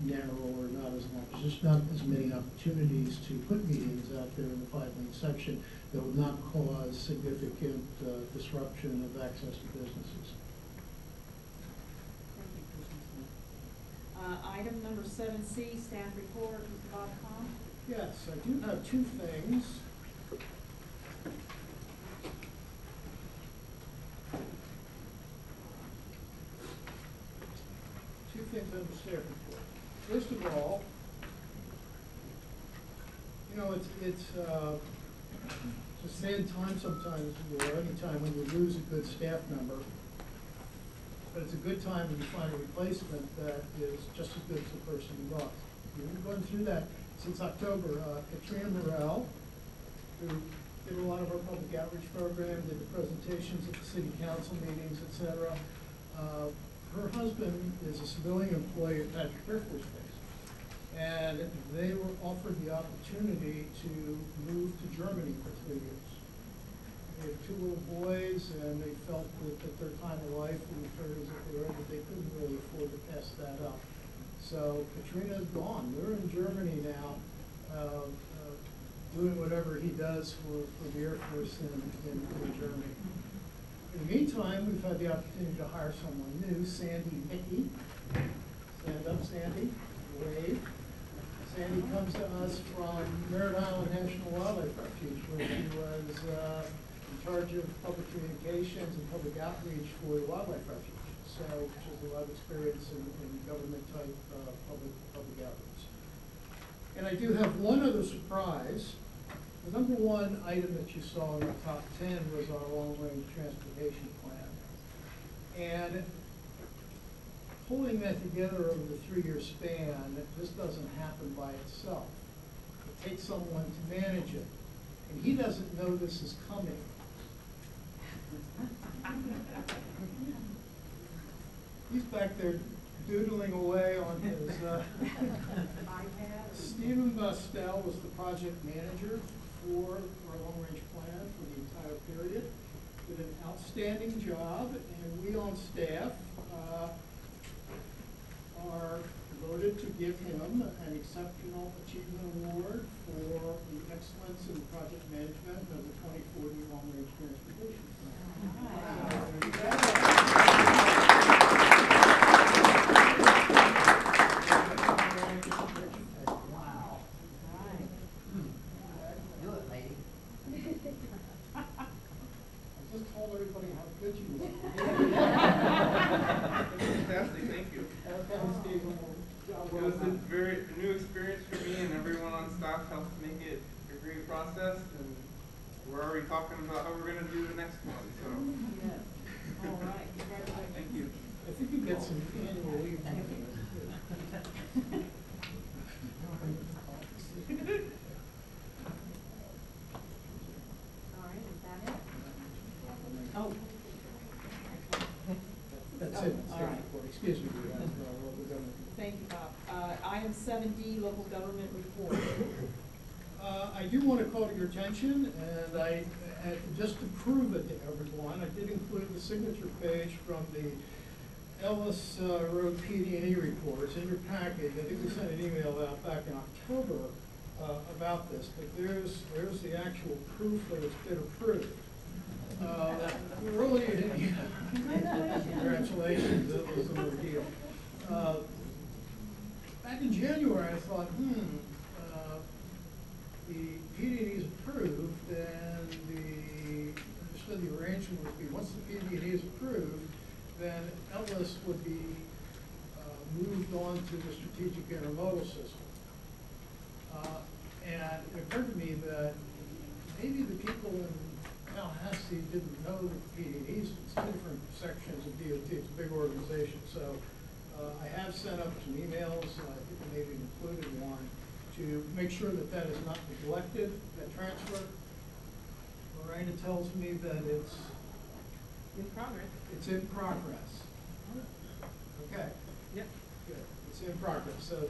narrower, not as long. There's just not as many opportunities to put medians out there in the 5-lane section that would not cause significant disruption of access to businesses. Item number 7C, staff report, Mr. Bob Kahn. Yes, I do have two things. Two things on the staff report. First of all, you know, it's a sad time sometimes, or any time when you lose a good staff member. But it's a good time when you find a replacement that is just as good as the person you lost. We've been going through that since October. Katrina Morrell, who did a lot of our public outreach program, did the presentations at the city council meetings, et cetera. Her husband is a civilian employee at Patrick Air Force Base. And they were offered the opportunity to move to Germany for 3 years. They have 2 little boys, and they felt that at their time of life in the 30s that they were in, that they couldn't really afford to pass that up. So Katrina's gone. They're in Germany now, doing whatever he does for the Air Force in Germany. In the meantime, we've had the opportunity to hire someone new, Sandy Hickey. Stand up, Sandy. Wave. Sandy comes to us from Merritt Island National Wildlife Refuge, where she was in charge of public communications and public outreach for the wildlife refuge. So, which is a lot of experience in government type public outreach. And I do have one other surprise. The number one item that you saw in the top 10 was our long-range transportation plan. And pulling that together over the 3-year span, this doesn't happen by itself. It takes someone to manage it. And he doesn't know this is coming. He's back there doodling away on his Stephen Bustel was the project manager for our long-range plan for the entire period. Did an outstanding job, and we on staff are voted to give him an Exceptional Achievement Award for the excellence in project management of the 2040 long-range transportation plan. Wow. Right. Do it, lady. I just told everybody how good you were. Fantastic, thank you. It was a very new experience for me, and everyone on staff helped make it a great process, and we're already talking about how we're going to do the next one. So, Yes. All right. Congratulations. Thank you. I think you get some annual leave. It's in, all right. excuse me, we have, local government. Thank you, Bob. Item 7D, local government report. I do want to call to your attention, and just to prove it to everyone, I did include the signature page from the Ellis Road PD&E report. It's in your package. I think we sent an email out back in October about this, but there's the actual proof that it's been approved. Really, congratulations, that was an ordeal. Back in January, I thought, the PD&E is approved, and understood the arrangement would be, once the PD&E is approved, then Ellis would be moved on to the strategic intermodal system. And it occurred to me that maybe the people in Tallahassee didn't know that the PDEs, it's two different sections of DOT, it's a big organization. So I have sent up some emails, I think I maybe included one, to make sure that that is not neglected, that transfer. Lorena tells me that it's In progress. It's in progress. Okay. Yep. Good. It's in progress. So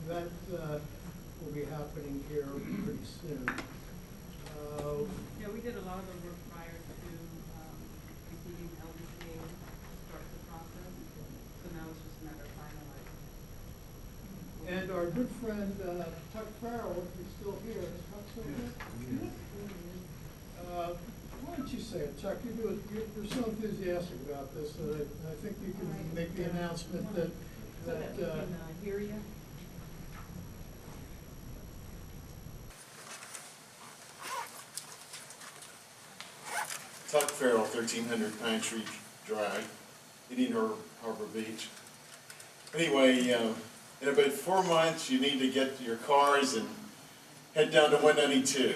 that will be happening here pretty soon. Yeah, we did a lot of the work prior to receiving LDCA to start the process. So now it's just a matter of finalizing. And our good friend Chuck Farrell, if he's still here, is Chuck still here? Why don't you say it, Chuck? You're so enthusiastic about this that I think you can make the announcement that we can hear you. Chuck Farrell, 1300 Pine Tree Drive, Indian Harbor Beach. Anyway, in about 4 months, you need to get your cars and head down to 192.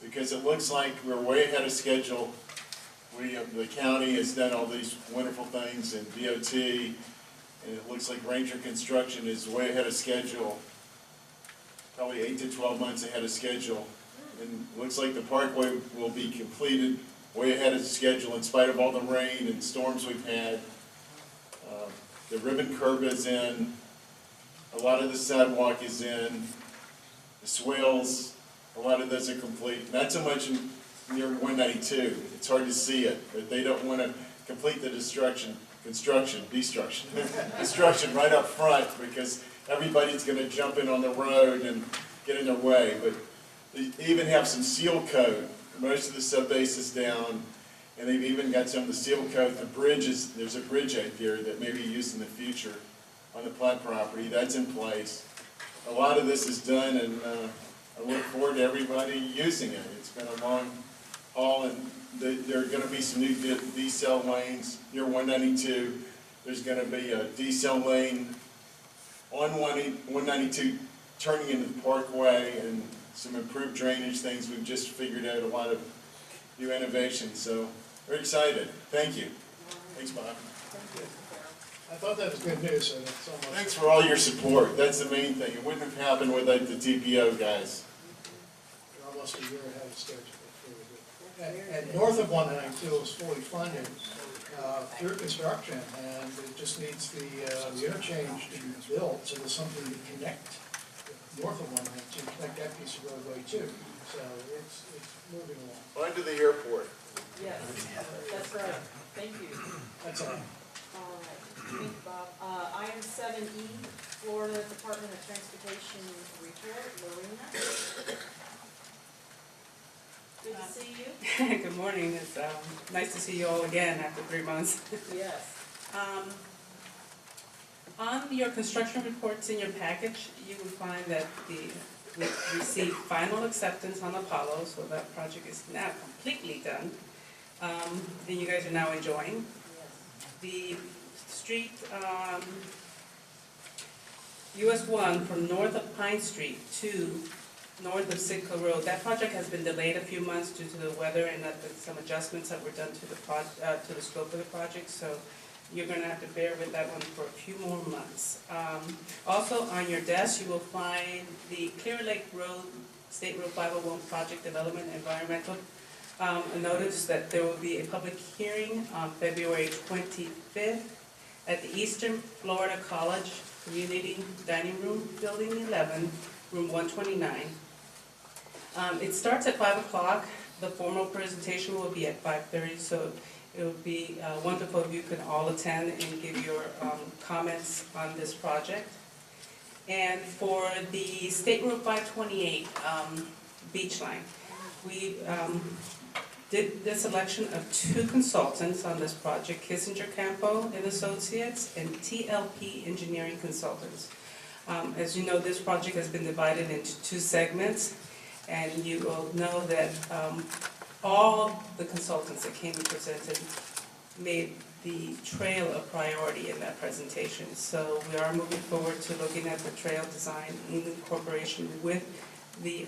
Because it looks like we're way ahead of schedule. The county has done all these wonderful things, and DOT, and it looks like Ranger Construction is way ahead of schedule, probably 8 to 12 months ahead of schedule. And it looks like the Parkway will be completed way ahead of schedule in spite of all the rain and storms we've had. The ribbon curb is in, a lot of the sidewalk is in, the swales, a lot of those are complete. Not so much near 192. It's hard to see it, but they don't want to complete the destruction right up front because everybody's going to jump in on the road and get in their way. But they even have some seal coat. Most of the sub-base is down, and they've even got some of the seal coat. The bridges, there's a bridge out there that may be used in the future on the Platte property. That's in place. A lot of this is done, and I look forward to everybody using it. It's been a long haul, and there are going to be some new decel lanes near 192. There's going to be a decel lane on 192 turning into the Parkway, and some improved drainage things. We've just figured out a lot of new innovations, so we're excited. Thank you. Thanks, Bob. Thank you. I thought that was good news, and it's almost... Thanks for all your support. That's the main thing. It wouldn't have happened without the TPO guys. We're almost a year ahead of schedule. And north of 192 is fully funded through construction, and it just needs the interchange to be built, so there's something to connect north of 192, connect that piece of roadway too. So it's moving along. On to the airport. Yes, that's right. Thank you. That's all. All right, thank you, Bob. Item 7E, Florida Department of Transportation report, Lorena. Good to see you. Good morning. It's nice to see you all again after 3 months. Yes. On your construction reports in your package, you will find that we received final acceptance on Apollo, so that project is now completely done. Then you guys are now enjoying. The street, US 1 from north of Pine Street to north of Sitka Road, that project has been delayed a few months due to the weather and some adjustments that were done to the scope of the project. So you're going to have to bear with that one for a few more months. Also on your desk, you will find the Clear Lake Road, State Road 501 Project Development Environmental a notice that there will be a public hearing on February 25th at the Eastern Florida College Community Dining Room, Building 11, Room 129. It starts at 5 o'clock. The formal presentation will be at 5:30, so it would be wonderful if you could all attend and give your comments on this project. And for the State Route 528 beach line, we did the selection of 2 consultants on this project, Kissinger Campo and Associates and TLP Engineering Consultants. As you know, this project has been divided into 2 segments, and you will know that all the consultants that came and presented made the trail a priority in that presentation. So we are moving forward to looking at the trail design in incorporation with the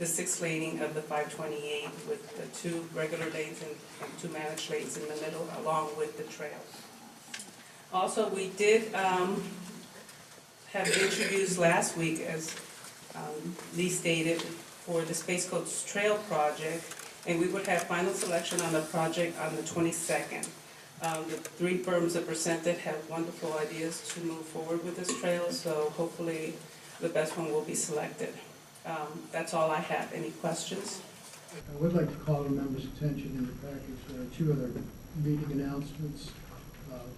6 laning of the 528 with the 2 regular lanes and 2 managed lanes in the middle along with the trail. Also, we did have interviews last week, as Lee stated, for the Space Coast Trail project, and we would have final selection on the project on the 22nd. The 3 firms that presented have wonderful ideas to move forward with this trail, so hopefully the best one will be selected. That's all I have. Any questions? I would like to call the members' attention in the package. There are 2 other meeting announcements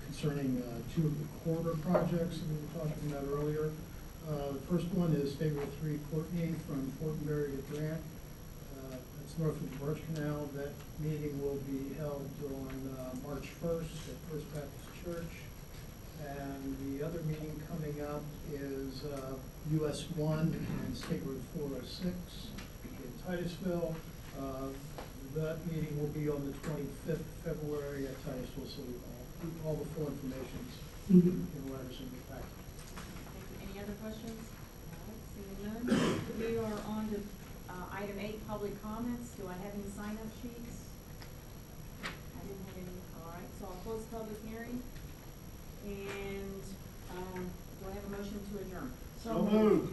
concerning 2 of the corridor projects that we were talking about earlier. The first one is State Road 3 Courtney from Fortenberry to Grant. That's north of the Birch Canal. That meeting will be held on March 1st at First Baptist Church. And the other meeting coming up is US 1 and State Road 406 in Titusville. That meeting will be on the 25th of February at Titusville, so all the full information is in letters in the packet. Any other questions? All right, seeing none. We are on to item 8, public comments. Do I have any sign-up sheets? I didn't have any. All right, so I'll close the public hearing. And do I have a motion to adjourn? So moved.